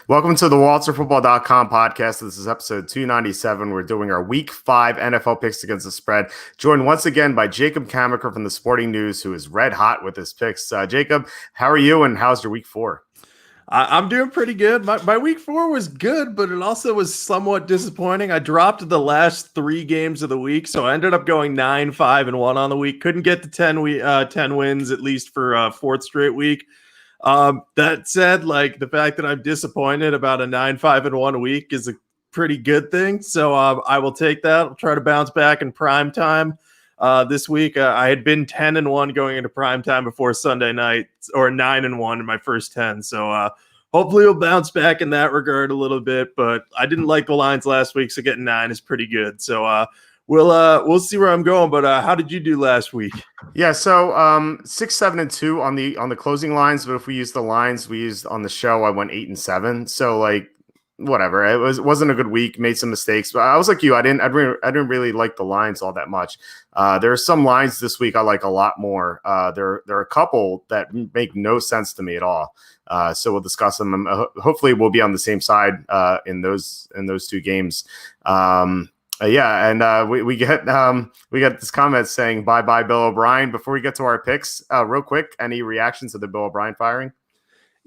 Welcome to the WalterFootball.com podcast. This is episode 297. We're doing our Week 5 NFL picks against the spread. Joined once again by Jacob Camenker from the Sporting News, who is red hot with his picks. Jacob, how are you and how's your Week 4? I'm doing pretty good. My Week 4 was good, but it also was somewhat disappointing. I dropped the last 3 games of the week, so I ended up going 9-5-1 on the week. Couldn't get to 10 wins, at least for fourth straight week. That said, the fact that I'm disappointed about a 9-5-1 week is a pretty good thing. So I will take that. I'll try to bounce back in prime time. This week, I had been 10-1 going into prime time before Sunday night, or 9-1 in my first 10. So hopefully we'll bounce back in that regard a little bit. But I didn't like the lines last week, so getting 9 is pretty good. So we'll see where I'm going. But how did you do last week? Yeah, so 6-7-2 on the closing lines. But if we use the lines we used on the show, I went 8-7. So whatever. It wasn't a good week. Made some mistakes, but I was like you. I didn't really like the lines all that much. There are some lines this week I like a lot more. There are a couple that make no sense to me at all. So we'll discuss them. Hopefully, we'll be on the same side in those 2 games. We get this comment saying bye Bill O'Brien. Before we get to our picks, real quick, any reactions to the Bill O'Brien firing?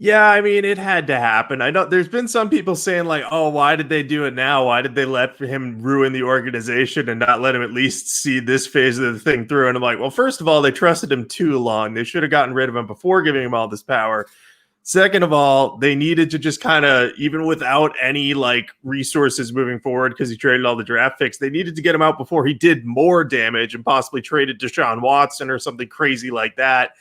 Yeah, I mean, it had to happen. I know there's been some people saying oh, why did they do it now? Why did they let him ruin the organization and not let him at least see this phase of the thing through? And I'm like, well, first of all, they trusted him too long. They should have gotten rid of him before giving him all this power. Second of all, they needed to just kind of, even without any resources moving forward, because he traded all the draft picks, they needed to get him out before he did more damage and possibly traded Deshaun Watson or something crazy like that.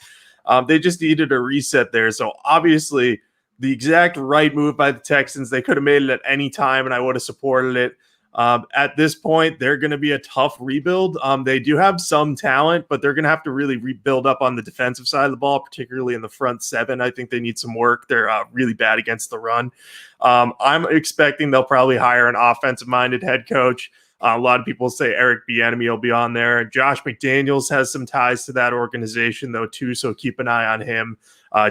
They just needed a reset there. So obviously the exact right move by the Texans. They could have made it at any time and I would have supported it. At this point, they're going to be a tough rebuild. They do have some talent, but they're going to have to really rebuild up on the defensive side of the ball, particularly in the front 7. I think they need some work. They're really bad against the run. I'm expecting they'll probably hire an offensive-minded head coach. A lot of people say Eric Bieniemy will be on there. Josh McDaniels has some ties to that organization, though, too, so keep an eye on him.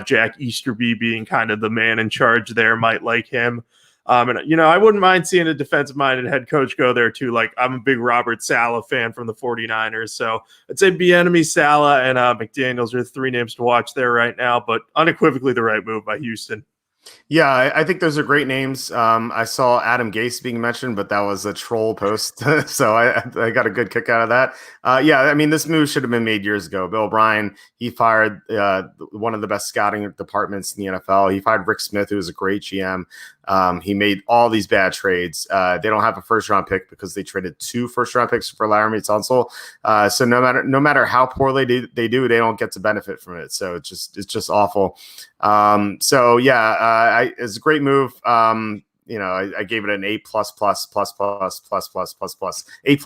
Jack Easterby being kind of the man in charge there might like him. And I wouldn't mind seeing a defensive-minded head coach go there, too. I'm a big Robert Saleh fan from the 49ers, so I'd say Bieniemy, Saleh, and McDaniels are the 3 names to watch there right now, but unequivocally the right move by Houston. Yeah, I think those are great names. I saw Adam Gase being mentioned, but that was a troll post, so I got a good kick out of that. This move should have been made years ago. Bill O'Brien, he fired one of the best scouting departments in the NFL. He fired Rick Smith, who was a great GM. He made all these bad trades. They don't have a first-round pick because they traded 2 first-round picks for Laramie Tunsil. So no matter how poorly they do, they don't get to benefit from it. So it's just awful. It's a great move. I gave it an A+++++++++. A+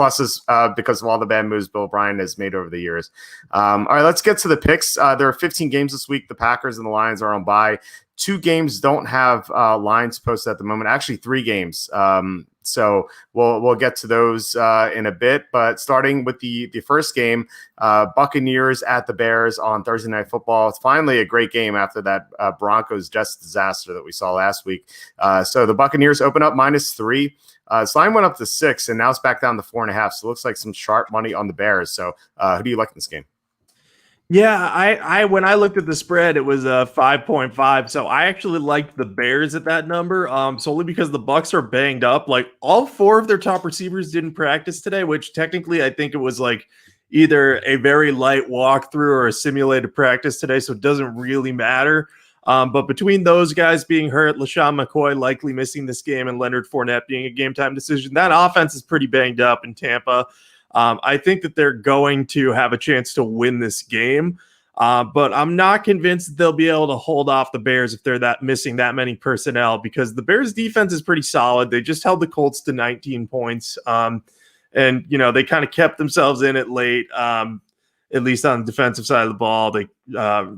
because of all the bad moves Bill O'Brien has made over the years. All right, let's get to the picks. There are 15 games this week. The Packers and the Lions are on bye. 2 games don't have lines posted at the moment. Actually, 3 games. So we'll get to those in a bit. But starting with the first game, Buccaneers at the Bears on Thursday Night Football. It's finally a great game after that Broncos Jets disaster that we saw last week. So the Buccaneers open up -3. This line went up to 6, and now it's back down to 4.5. So it looks like some sharp money on the Bears. So who do you like in this game? Yeah, I when I looked at the spread, it was 5.5. So I actually liked the Bears at that number, solely because the Bucs are banged up. All 4 of their top receivers didn't practice today, which technically I think it was either a very light walkthrough or a simulated practice today, so it doesn't really matter. But between those guys being hurt, LaShawn McCoy likely missing this game, and Leonard Fournette being a game time decision, that offense is pretty banged up in Tampa. I think that they're going to have a chance to win this game, but I'm not convinced that they'll be able to hold off the Bears if they're missing that many personnel, because the Bears defense is pretty solid. They just held the Colts to 19 points, and they kind of kept themselves in it late, at least on the defensive side of the ball. They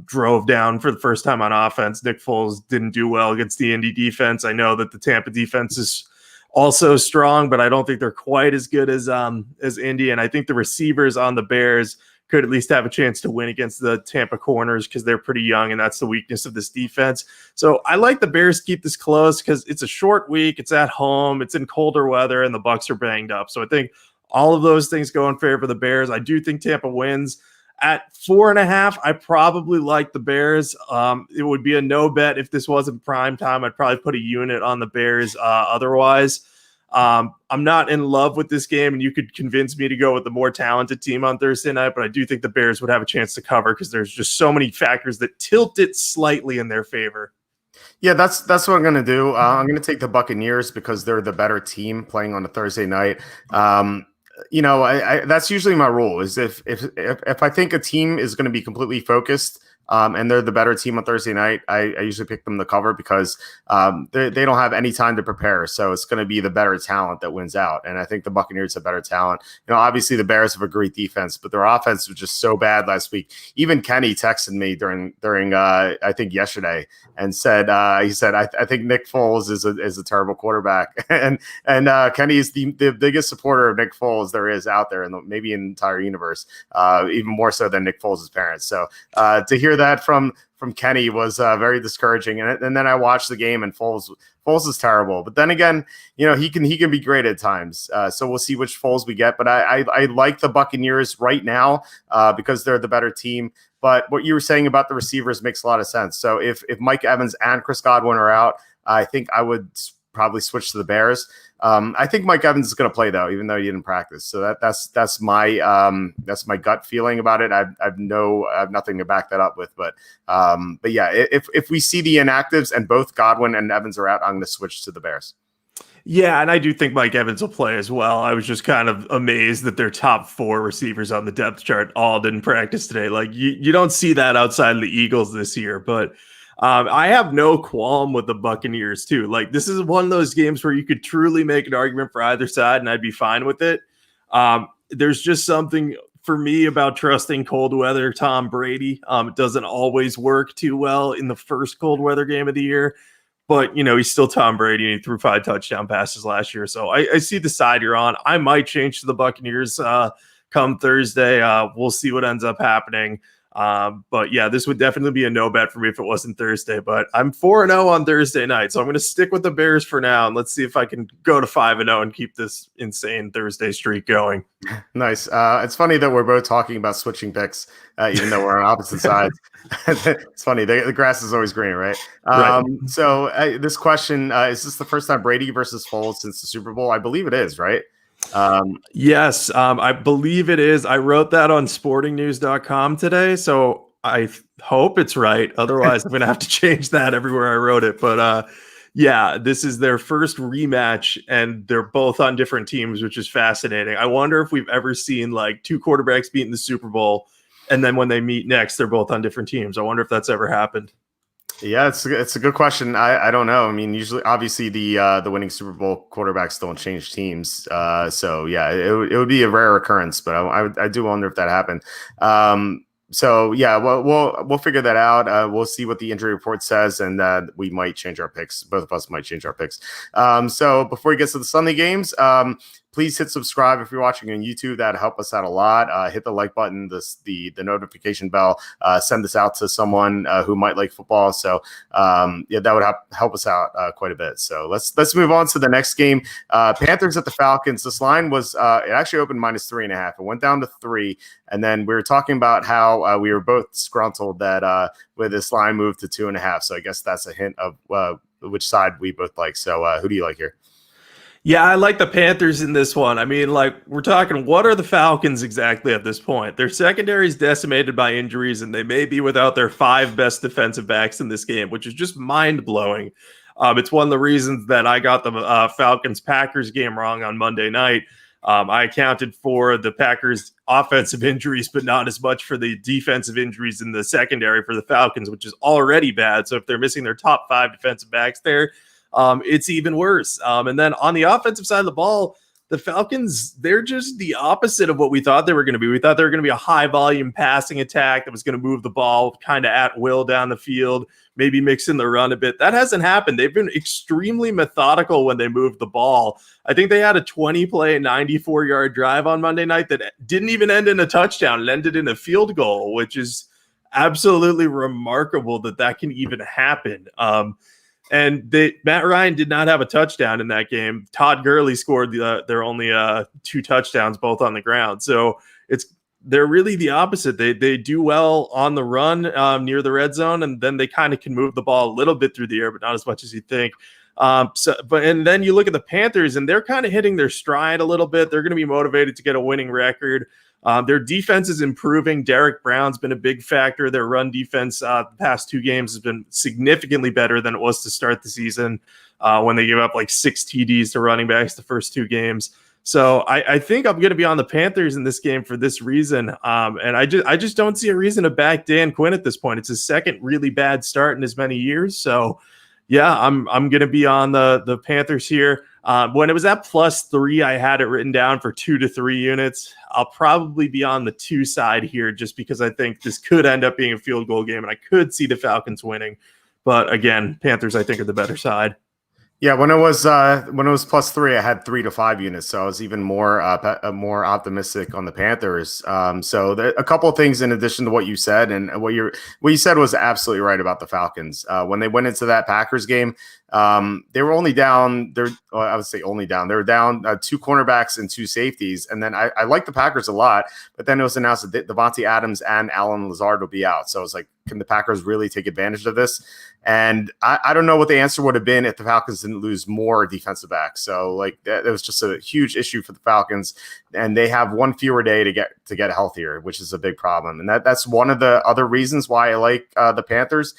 drove down for the first time on offense. Nick Foles didn't do well against the Indy defense. I know that the Tampa defense is also strong, but I don't think they're quite as good as Indy. And I think the receivers on the Bears could at least have a chance to win against the Tampa corners because they're pretty young, and that's the weakness of this defense. So I like the Bears to keep this close because it's a short week. It's at home. It's in colder weather, and the Bucs are banged up. So I think all of those things go in favor of the Bears. I do think Tampa wins. At 4.5, I probably like the Bears. It would be a no bet if this wasn't prime time. I'd probably put a unit on the Bears otherwise. I'm not in love with this game, and you could convince me to go with the more talented team on Thursday night, but I do think the Bears would have a chance to cover because there's just so many factors that tilt it slightly in their favor. Yeah, that's what I'm going to do. I'm going to take the Buccaneers because they're the better team playing on a Thursday night. I that's usually my rule is if I think a team is going to be completely focused and they're the better team on Thursday night, I usually pick them to cover because they don't have any time to prepare. So it's going to be the better talent that wins out. And I think the Buccaneers have better talent. Obviously the Bears have a great defense, but their offense was just so bad last week. Even Kenny texted me during I think yesterday and said I think Nick Foles is a terrible quarterback. and Kenny is the biggest supporter of Nick Foles there is out there, and maybe in the entire universe, even more so than Nick Foles' parents. So to hear that from Kenny was very discouraging. And then I watched the game, and Foles is terrible. But then again, he can be great at times. So we'll see which Foles we get. But I like the Buccaneers right now because they're the better team. But what you were saying about the receivers makes a lot of sense. So if Mike Evans and Chris Godwin are out, I think I would probably switch to the Bears. I think Mike Evans is going to play though, even though he didn't practice. So that's my gut feeling about it. I have nothing to back that up with, but yeah, if we see the inactives and both Godwin and Evans are out, I'm going to switch to the Bears. Yeah, and I do think Mike Evans will play as well. I was just kind of amazed that their top 4 receivers on the depth chart all didn't practice today. Like you don't see that outside of the Eagles this year, but I have no qualm with the Buccaneers too. Like this is one of those games where you could truly make an argument for either side, and I'd be fine with it. There's just something for me about trusting cold weather Tom Brady. It doesn't always work too well in the first cold weather game of the year. But, he's still Tom Brady, and he threw 5 touchdown passes last year. So I see the side you're on. I might change to the Buccaneers come Thursday. We'll see what ends up happening. But, yeah, this would definitely be a no bet for me if it wasn't Thursday. But I'm 4-0 on Thursday night, so I'm going to stick with the Bears for now. And let's see if I can go to 5-0 and keep this insane Thursday streak going. Nice. It's funny that we're both talking about switching picks, even though we're on opposite sides. It's funny. The grass is always green, right? Right. So this question, is this the first time Brady versus Foles since the Super Bowl? I believe it is, right? Yes, I believe it is. I wrote that on sportingnews.com today, so I hope it's right. Otherwise, I'm going to have to change that everywhere I wrote it. But yeah, this is their first rematch, and they're both on different teams, which is fascinating. I wonder if we've ever seen like 2 quarterbacks meet in the Super Bowl, and then when they meet next, they're both on different teams. I wonder if that's ever happened. Yeah, it's a good question. I don't know. I mean, usually, obviously, the winning Super Bowl quarterbacks don't change teams. So yeah, it would be a rare occurrence, but I do wonder if that happened. So yeah, we'll figure that out. We'll see what the injury report says, and we might change our picks. Both of us might change our picks. So before we get to the Sunday games, please hit subscribe if you're watching on YouTube. That'd help us out a lot. Hit the like button, the notification bell. Send this out to someone who might like football. So yeah, that would help us out quite a bit. So let's move on to the next game. Panthers at the Falcons. This line was it actually opened -3.5. It went down to 3, and then we were talking about how we were both disgruntled that with this line moved to 2.5. So I guess that's a hint of which side we both like. So who do you like here? Yeah, I like the Panthers in this one. I mean, like, we're talking, what are the Falcons exactly at this point? Their secondary is decimated by injuries, and they may be without their 5 best defensive backs in this game, which is just mind-blowing. It's one of the reasons that I got the Falcons-Packers game wrong on Monday night. I accounted for the Packers' offensive injuries, but not as much for the defensive injuries in the secondary for the Falcons, which is already bad. So if they're missing their top 5 defensive backs there, it's even worse. And then on the offensive side of the ball, the Falcons, they're just the opposite of what we thought they were going to be. We thought they were going to be a high volume passing attack that was going to move the ball kind of at will down the field, maybe mix in the run a bit. That hasn't happened. They've been extremely methodical when they moved the ball. I think they had a 20-play, 94-yard drive on Monday night that didn't even end in a touchdown. It ended in a field goal, which is absolutely remarkable that can even happen. And Matt Ryan did not have a touchdown in that game. Todd Gurley scored their only 2 touchdowns, both on the ground. So they're really the opposite. They do well on the run near the red zone, and then they kind of can move the ball a little bit through the air, but not as much as you think. And then you look at the Panthers, and they're kind of hitting their stride a little bit. They're going to be motivated to get a winning record. Their defense is improving. Derek Brown's been a big factor. Their run defense the past 2 games has been significantly better than it was to start the season when they gave up like 6 TDs to running backs the first 2 games. So I think I'm going to be on the Panthers in this game for this reason. And I just don't see a reason to back Dan Quinn at this point. It's his second really bad start in as many years. So yeah, I'm going to be on the Panthers here. When it was at +3, I had it written down for 2 to 3 units. I'll probably be on the 2 side here just because I think this could end up being a field goal game and I could see the Falcons winning. But again, Panthers, I think, are the better side. Yeah, when it was +3, I had 3 to 5 units, so I was even more optimistic on the Panthers. So a couple of things in addition to what you said, and what you said was absolutely right about the Falcons. When they went into that Packers game, they were only down. I would say only down. They were down 2 cornerbacks and 2 safeties, and then I like the Packers a lot, but then it was announced that Devontae Adams and Allen Lazard will be out. So I was like, can the Packers really take advantage of this? And I don't know what the answer would have been if the Falcons didn't lose more defensive backs. So like that was just a huge issue for the Falcons, and they have one fewer day to get healthier, which is a big problem. And that's one of the other reasons why I like the Panthers.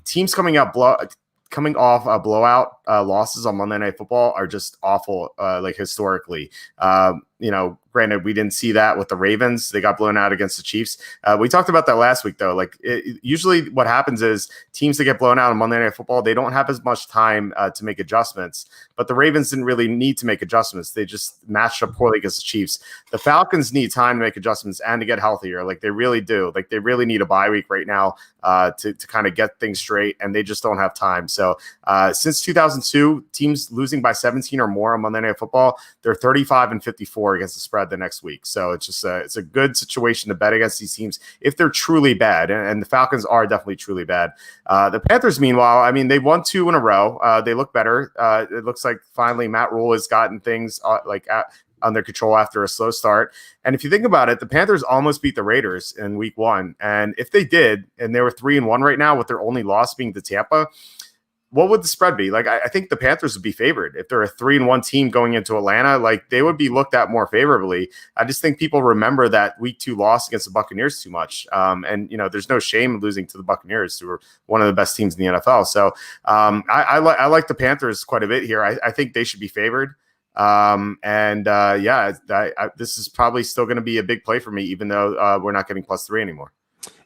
Teams coming off blowout losses on Monday Night Football are just awful, like historically. Granted, we didn't see that with the Ravens. They got blown out against the Chiefs. We talked about that last week, though. Like usually what happens is teams that get blown out on Monday Night Football, they don't have as much time to make adjustments. But the Ravens didn't really need to make adjustments. They just matched up poorly against the Chiefs. The Falcons need time to make adjustments and to get healthier. Like they really do. Like they really need a bye week right now to kind of get things straight, and they just don't have time. So since 2002, teams losing by 17 or more on Monday Night Football, they're 35-54 against the spread the next week. So it's just it's a good situation to bet against these teams if they're truly bad, and the Falcons are definitely truly bad. The Panthers, meanwhile, I mean, they won 2 in a row. They look better. It looks like finally Matt Rule has gotten things under control after a slow start. And if you think about it, the Panthers almost beat the Raiders in week 1. And if they did, and they were 3-1 right now with their only loss being to Tampa, what would the spread be? Like, I think the Panthers would be favored. If they're a 3-1 team going into Atlanta, like they would be looked at more favorably. I just think people remember that week 2 loss against the Buccaneers too much. And there's no shame in losing to the Buccaneers, who are one of the best teams in the NFL. So I like the Panthers quite a bit here. I think they should be favored. This is probably still going to be a big play for me, even though we're not getting +3 anymore.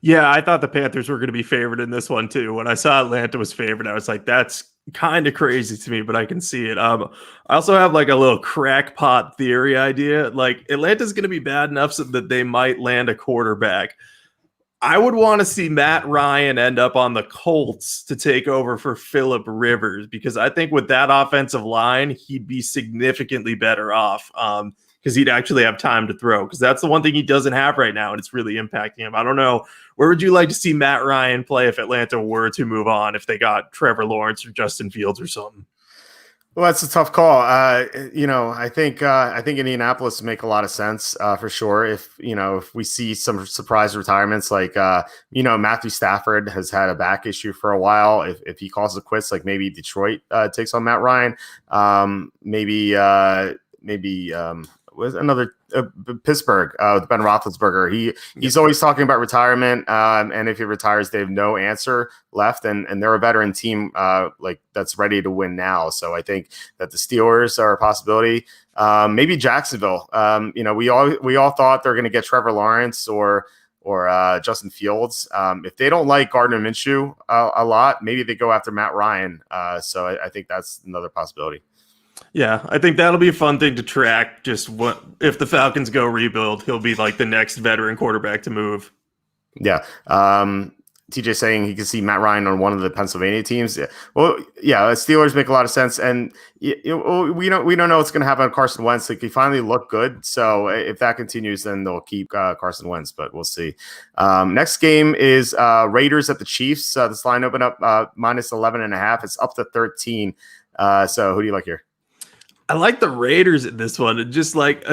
Yeah, I thought the Panthers were going to be favored in this one too. When I saw Atlanta was favored, I was like, that's kind of crazy to me, but I can see it. I also have like a little crackpot theory idea. Like Atlanta's going to be bad enough so that they might land a quarterback. I would want to see Matt Ryan end up on the Colts to take over for Phillip Rivers, because I think with that offensive line, he'd be significantly better off. Because he'd actually have time to throw, because that's the one thing he doesn't have right now, and it's really impacting him. I don't know. Where would you like to see Matt Ryan play if Atlanta were to move on, if they got Trevor Lawrence or Justin Fields or something? Well, that's a tough call. I think Indianapolis would make a lot of sense for sure. If we see some surprise retirements, like Matthew Stafford has had a back issue for a while. If he calls it quits, like maybe Detroit takes on Matt Ryan. Maybe with another Pittsburgh with Ben Roethlisberger. He's always talking about retirement, and if he retires, they have no answer left, and they're a veteran team like that's ready to win now. So I think that the Steelers are a possibility. Maybe Jacksonville. We all thought they're going to get Trevor Lawrence or Justin Fields. If they don't like Gardner Minshew a lot, maybe they go after Matt Ryan. So I think that's another possibility. Yeah, I think that'll be a fun thing to track. Just what if the Falcons go rebuild, he'll be like the next veteran quarterback to move. Yeah. TJ saying he can see Matt Ryan on one of the Pennsylvania teams. Yeah. Well, yeah, Steelers make a lot of sense, and we don't know what's going to happen on Carson Wentz. Like, he finally looked good, so if that continues, then they'll keep Carson Wentz, but we'll see. Next game is Raiders at the Chiefs. This line opened up minus 11.5. It's up to 13. So who do you like here? I like the Raiders in this one. Just like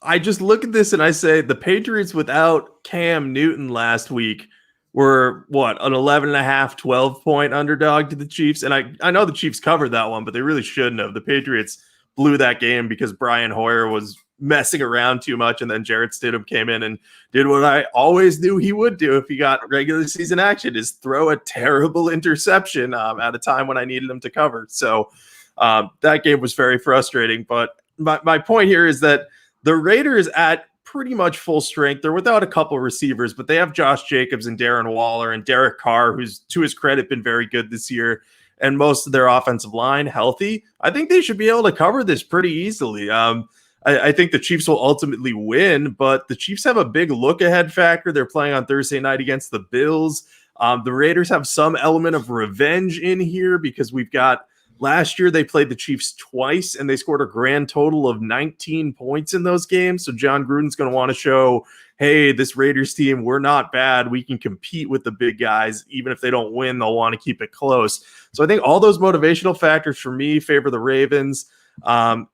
I just look at this and I say the Patriots without Cam Newton last week were what, an 11.5, 12-point underdog to the Chiefs. And I know the Chiefs covered that one, but they really shouldn't have. The Patriots blew that game because Brian Hoyer was messing around too much. And then Jarrett Stidham came in and did what I always knew he would do if he got regular season action, is throw a terrible interception at a time when I needed him to cover. So that game was very frustrating. But my point here is that the Raiders at pretty much full strength. They're without a couple receivers, but they have Josh Jacobs and Darren Waller and Derek Carr, who's, to his credit, been very good this year, and most of their offensive line healthy. I think they should be able to cover this pretty easily. I think the Chiefs will ultimately win, but the Chiefs have a big look-ahead factor. They're playing on Thursday night against the Bills. The Raiders have some element of revenge in here because we've got last year, they played the Chiefs twice, and they scored a grand total of 19 points in those games. So John Gruden's going to want to show, hey, this Raiders team, we're not bad. We can compete with the big guys. Even if they don't win, they'll want to keep it close. So I think all those motivational factors for me favor the Ravens. The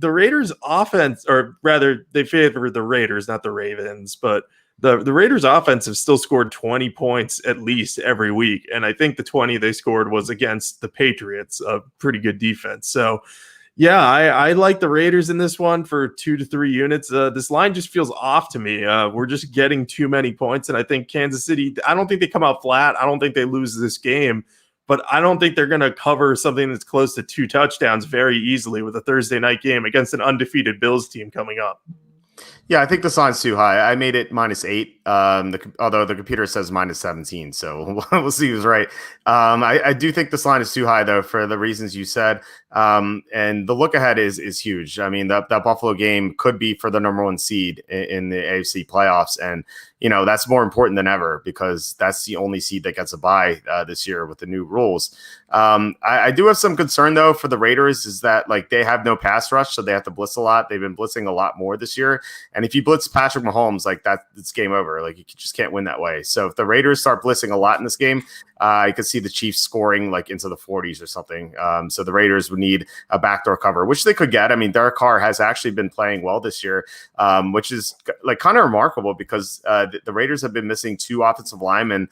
Raiders offense, or rather, they favor the Raiders, not the Ravens, but the Raiders offense have still scored 20 points at least every week. And I think the 20 they scored was against the Patriots, a pretty good defense. So yeah, I like the Raiders in this one for 2 to 3 units. This line just feels off to me. We're just getting too many points. And I think Kansas City, I don't think they come out flat. I don't think they lose this game, but I don't think they're going to cover something that's close to 2 touchdowns very easily with a Thursday night game against an undefeated Bills team coming up. Yeah, I think this line's too high. I made it -8, although the computer says -17, so we'll see who's right. I do think this line is too high, though, for the reasons you said. And the look ahead is huge. I mean, that Buffalo game could be for the number 1 seed in the AFC playoffs. And, that's more important than ever because that's the only seed that gets a bye this year with the new rules. I do have some concern, though, for the Raiders is that, like, they have no pass rush, so they have to blitz a lot. They've been blitzing a lot more this year. And if you blitz Patrick Mahomes, like that, it's game over. Like, you just can't win that way. So if the Raiders start blitzing a lot in this game, I could see the Chiefs scoring like into the 40s or something. So the Raiders would need a backdoor cover, which they could get. I mean, Derek Carr has actually been playing well this year, which is like kind of remarkable because the Raiders have been missing 2 offensive linemen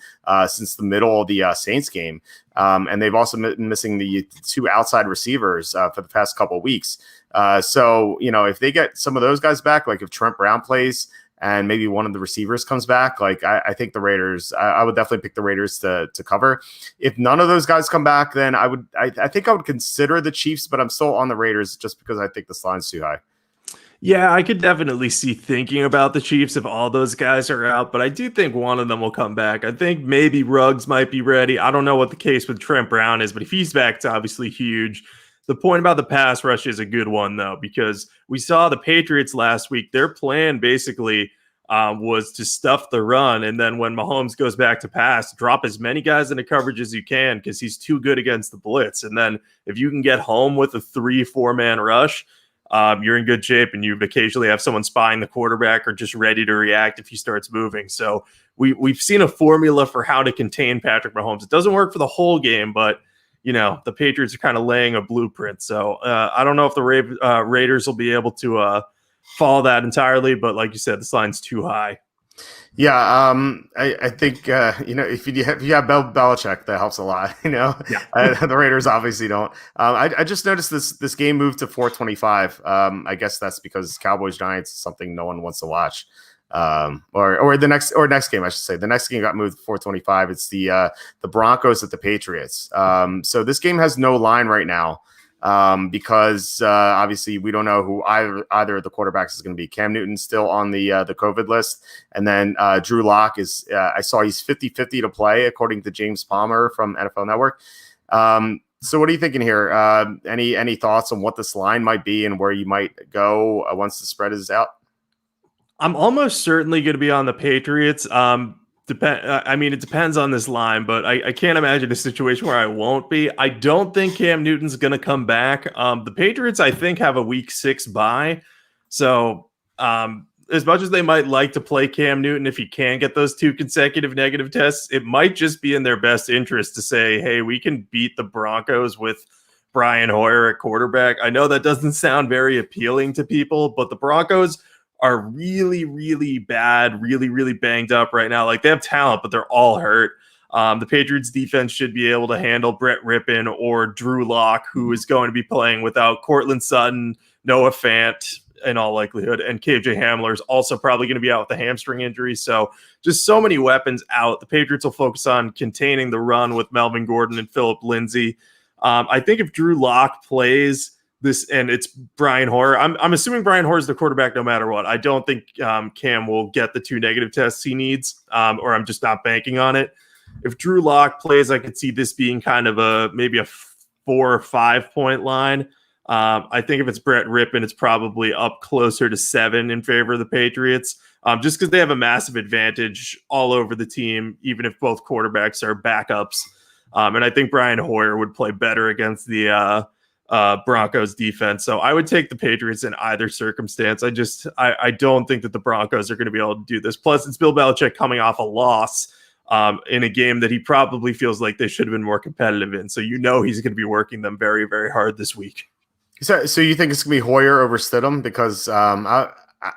since the middle of the Saints game. And they've also been missing the 2 outside receivers for the past couple of weeks. So, if they get some of those guys back, like if Trent Brown plays and maybe one of the receivers comes back, like I think the Raiders, I would definitely pick the Raiders to cover. If none of those guys come back, then I think I would consider the Chiefs, but I'm still on the Raiders just because I think this line's too high. Yeah, I could definitely see thinking about the Chiefs if all those guys are out, but I do think one of them will come back. I think maybe Ruggs might be ready. I don't know what the case with Trent Brown is, but if he's back, it's obviously huge. The point about the pass rush is a good one, though, because we saw the Patriots last week. Their plan basically was to stuff the run, and then when Mahomes goes back to pass, drop as many guys into coverage as you can because he's too good against the blitz. And then if you can get home with a 3-4 man rush, you're in good shape, and you occasionally have someone spying the quarterback or just ready to react if he starts moving. So we've seen a formula for how to contain Patrick Mahomes. It doesn't work for the whole game, but the Patriots are kind of laying a blueprint. So I don't know if the Raiders will be able to follow that entirely, but like you said, this line's too high. Yeah, I think if you have Bill Belichick, that helps a lot. Yeah. The Raiders obviously don't. I just noticed this game moved to 425. I guess that's because Cowboys Giants is something no one wants to watch. Or the next game, I should say. The next game got moved to 425. It's the Broncos at the Patriots. So this game has no line right now. Because obviously we don't know who either of the quarterbacks is going to be. Cam Newton's still on the COVID list. And then Drew Lock is, I saw he's 50-50 to play, according to James Palmer from NFL Network. So what are you thinking here? Any thoughts on what this line might be and where you might go once the spread is out? I'm almost certainly going to be on the Patriots. It depends on this line, but I can't imagine a situation where I won't be. I don't think Cam Newton's going to come back. The Patriots, I think, have a week 6 bye. So as much as they might like to play Cam Newton, if he can get those 2 consecutive negative tests, it might just be in their best interest to say, hey, we can beat the Broncos with Brian Hoyer at quarterback. I know that doesn't sound very appealing to people, but the Broncos are really, really bad, really, really banged up right now. Like, they have talent, but they're all hurt. The Patriots defense should be able to handle Brett Rippon or Drew Lock, who is going to be playing without Cortland Sutton, Noah Fant in all likelihood, and KJ Hamler is also probably going to be out with a hamstring injury. So just so many weapons out. The Patriots will focus on containing the run with Melvin Gordon and Phillip Lindsay. I think if Drew Lock plays this, and it's Brian Hoyer, I'm assuming Brian Hoyer is the quarterback no matter what. I don't think Cam will get the 2 negative tests he needs, or I'm just not banking on it. If Drew Lock plays, I could see this being kind of maybe a 4 or 5 point line. I think if it's Brett Rippon, it's probably up closer to 7 in favor of the Patriots, just because they have a massive advantage all over the team, even if both quarterbacks are backups. And I think Brian Hoyer would play better against the Broncos defense. So I would take the Patriots in either circumstance. I don't think that the Broncos are going to be able to do this. Plus, it's Bill Belichick coming off a loss in a game that he probably feels like they should have been more competitive in. So he's going to be working them very, very hard this week. So you think it's going to be Hoyer over Stidham? Because I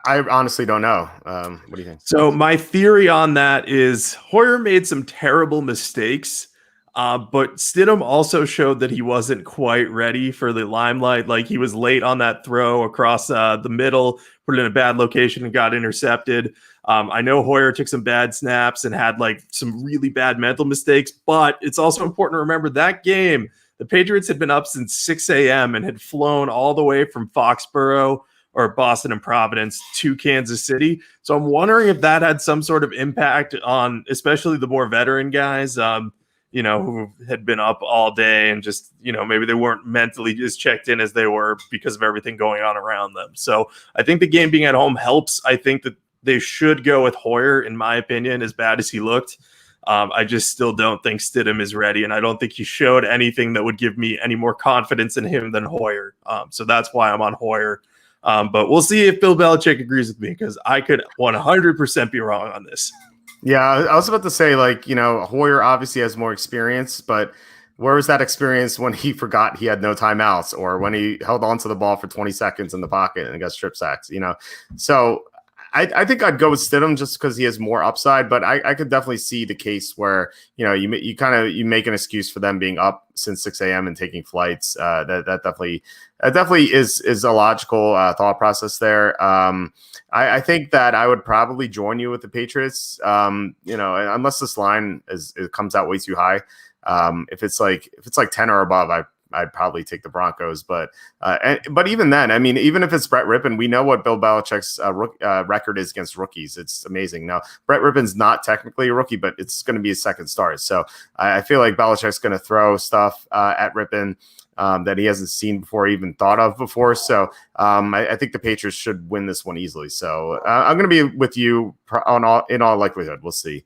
honestly don't know. What do you think? So my theory on that is Hoyer made some terrible mistakes, but Stidham also showed that he wasn't quite ready for the limelight. Like, he was late on that throw across the middle, put it in a bad location and got intercepted. I know Hoyer took some bad snaps and had like some really bad mental mistakes, but it's also important to remember that game, the Patriots had been up since 6 a.m. and had flown all the way from Foxborough or Boston and Providence to Kansas City. So I'm wondering if that had some sort of impact on especially the more veteran guys, who had been up all day and just, maybe they weren't mentally as checked in as they were because of everything going on around them. So I think the game being at home helps. I think that they should go with Hoyer, in my opinion, as bad as he looked. I just still don't think Stidham is ready, and I don't think he showed anything that would give me any more confidence in him than Hoyer. So that's why I'm on Hoyer. But we'll see if Bill Belichick agrees with me, because I could 100% be wrong on this. Yeah, I was about to say, Hoyer obviously has more experience, but where was that experience when he forgot he had no timeouts, or when he held onto the ball for 20 seconds in the pocket and got strip sacks, So I think I'd go with Stidham just because he has more upside, but I could definitely see the case where, you make an excuse for them being up since 6 a.m. and taking flights. That definitely is a logical thought process there. I think that I would probably join you with the Patriots, unless this line it comes out way too high. If it's like 10 or above, I'd probably take the Broncos, but even then, I mean, even if it's Brett Rippon, we know what Bill Belichick's record is against rookies. It's amazing. Now, Brett Rippon's not technically a rookie, but it's going to be his second start. So I feel like Belichick's going to throw stuff at Rippon that he hasn't seen before, even thought of before. So I think the Patriots should win this one easily. So I'm going to be with you in all likelihood. We'll see.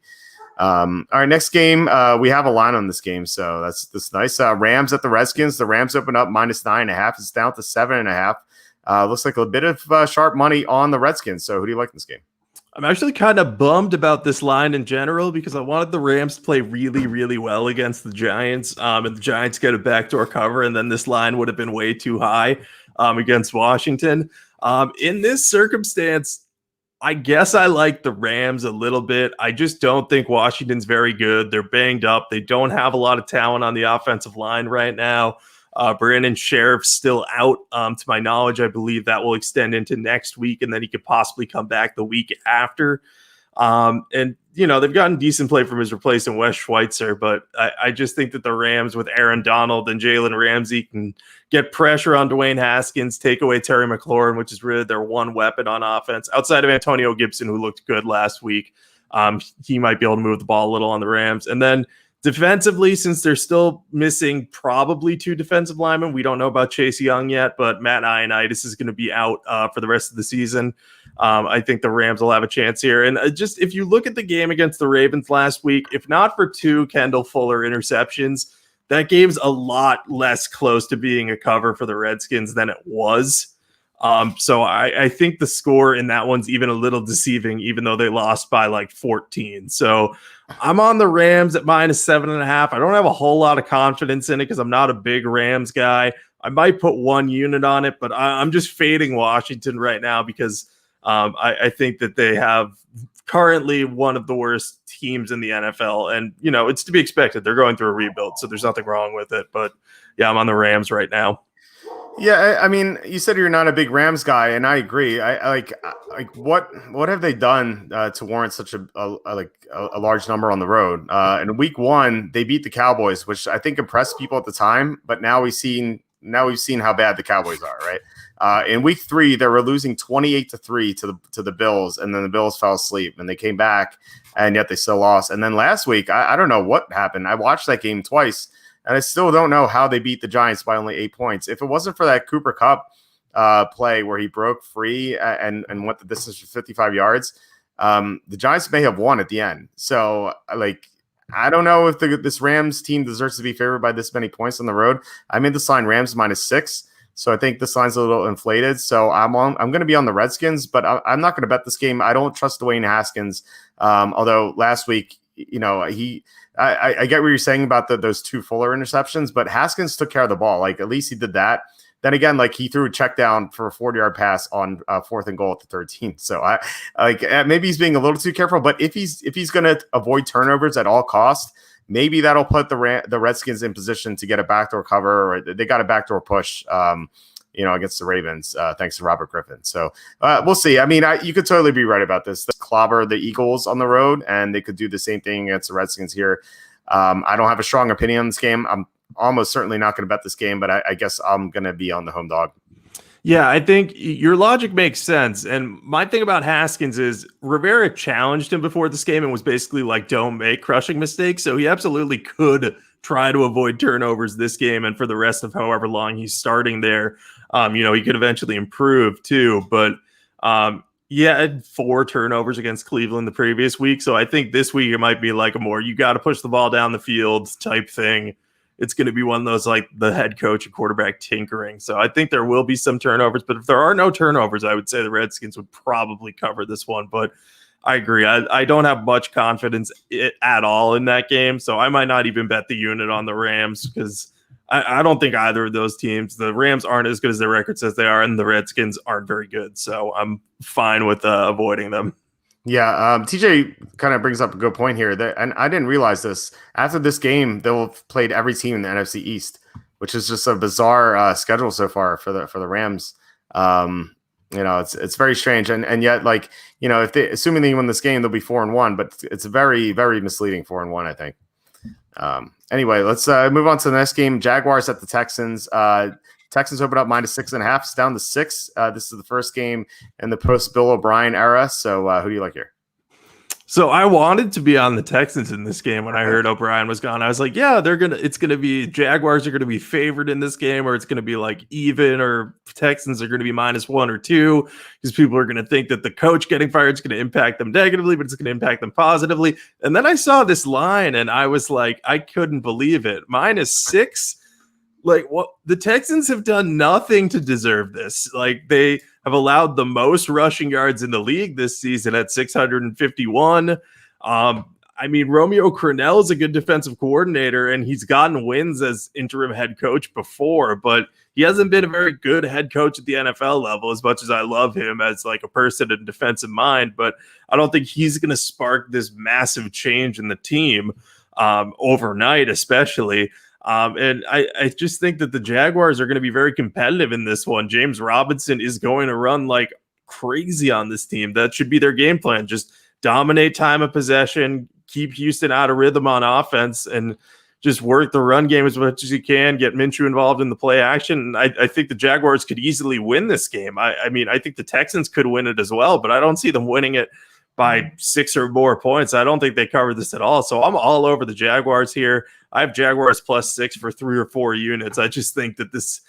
All right, next game. We have a line on this game, so that's nice. Rams at the Redskins. The Rams open up -9.5. It's down to 7.5. Looks like a bit of sharp money on the Redskins. So who do you like in this game? I'm actually kind of bummed about this line in general, because I wanted the Rams to play really, really well against the Giants, and the Giants get a backdoor cover, and then this line would have been way too high against Washington. In this circumstance, I guess I like the Rams a little bit. I just don't think Washington's very good. They're banged up. They don't have a lot of talent on the offensive line right now. Brandon Sheriff's still out. To my knowledge, I believe that will extend into next week, and then he could possibly come back the week after. And, they've gotten decent play from his replacement, Wes Schweitzer, but I just think that the Rams with Aaron Donald and Jalen Ramsey can get pressure on Dwayne Haskins, take away Terry McLaurin, which is really their one weapon on offense. Outside of Antonio Gibson, who looked good last week, he might be able to move the ball a little on the Rams. And then Defensively, since they're still missing probably 2 defensive linemen, we don't know about Chase Young yet, but Matt Ioannidis is going to be out for the rest of the season. I think the Rams will have a chance here. And just if you look at the game against the Ravens last week, if not for 2 Kendall Fuller interceptions, that game's a lot less close to being a cover for the Redskins than it was. So I think the score in that one's even a little deceiving, even though they lost by like 14. So I'm on the Rams at -7.5. I don't have a whole lot of confidence in it because I'm not a big Rams guy. I might put 1 unit on it, but I'm just fading Washington right now because I think that they have currently one of the worst teams in the NFL. And, it's to be expected. They're going through a rebuild, so there's nothing wrong with it. But, yeah, I'm on the Rams right now. Yeah, I mean, you said you're not a big Rams guy, and I agree. I what have they done to warrant such a large number on the road? In week 1, they beat the Cowboys, which I think impressed people at the time. But now we've seen how bad the Cowboys are, right? In week 3, they were losing 28-3 to the Bills, and then the Bills fell asleep, and they came back, and yet they still lost. And then last week, I don't know what happened. I watched that game twice. And I still don't know how they beat the Giants by only 8 points. If it wasn't for that Cooper Kupp play where he broke free and went the distance for 55 yards, the Giants may have won at the end. So, I don't know if this Rams team deserves to be favored by this many points on the road. I made this line Rams -6. So I think this line's a little inflated. So I'm going to be on the Redskins, but I'm not going to bet this game. I don't trust Dwayne Haskins. Although last week, I get what you're saying about those 2 Fuller interceptions, but Haskins took care of the ball. At least he did that. Then again, he threw a check down for a 40-yard pass on 4th and goal at the 13th. So maybe he's being a little too careful. But if he's going to avoid turnovers at all costs, maybe that'll put the Redskins in position to get a backdoor cover, or they got a backdoor push. Against the Ravens, thanks to Robert Griffin. So we'll see. I mean, you could totally be right about this. They clobber the Eagles on the road, and they could do the same thing against the Redskins here. I don't have a strong opinion on this game. I'm almost certainly not going to bet this game, but I guess I'm going to be on the home dog. Yeah, I think your logic makes sense. And my thing about Haskins is Rivera challenged him before this game and was basically like, don't make crushing mistakes. So he absolutely could try to avoid turnovers this game and for the rest of however long he's starting there. He could eventually improve too. But he had 4 turnovers against Cleveland the previous week. So I think this week it might be like a more you got to push the ball down the field type thing. It's going to be one of those like the head coach and quarterback tinkering. So I think there will be some turnovers, but if there are no turnovers, I would say the Redskins would probably cover this one. But I agree. I don't have much confidence at all in that game. So I might not even bet the unit on the Rams because I don't think either of those teams, the Rams aren't as good as their record says they are, and the Redskins aren't very good. So I'm fine with avoiding them. Yeah, TJ kind of brings up a good point here. And I didn't realize this. After this game, they'll have played every team in the NFC East, which is just a bizarre schedule so far for the Rams. It's very strange, and yet, if assuming they win this game, they'll be 4-1. But it's very, very misleading 4-1. I think. Anyway, let's move on to the next game. Jaguars at the Texans. Texans open up -6.5. It's down to 6. This is the first game in the post-Bill O'Brien era. So who do you like here? So I wanted to be on the Texans in this game when I heard O'Brien was gone. I was like, yeah, it's going to be Jaguars are going to be favored in this game, or it's going to be like even, or Texans are going to be -1 or 2 because people are going to think that the coach getting fired is going to impact them negatively, but it's going to impact them positively. And then I saw this line and I was like, I couldn't believe it. -6. What the Texans have done nothing to deserve this. They have allowed the most rushing yards in the league this season at 651. Romeo Crennel is a good defensive coordinator, and he's gotten wins as interim head coach before, but he hasn't been a very good head coach at the NFL level, as much as I love him as a person and defensive mind. But I don't think he's going to spark this massive change in the team overnight, especially. And I just think that the Jaguars are going to be very competitive in this one. James Robinson is going to run like crazy on this team. That should be their game plan. Just dominate time of possession, keep Houston out of rhythm on offense, and just work the run game as much as you can, get Minshew involved in the play action. I think the Jaguars could easily win this game. I think the Texans could win it as well, but I don't see them winning it by 6 or more points. I don't think they cover this at all. So I'm all over the Jaguars here. I have Jaguars +6 for 3 or 4 units. I just think that this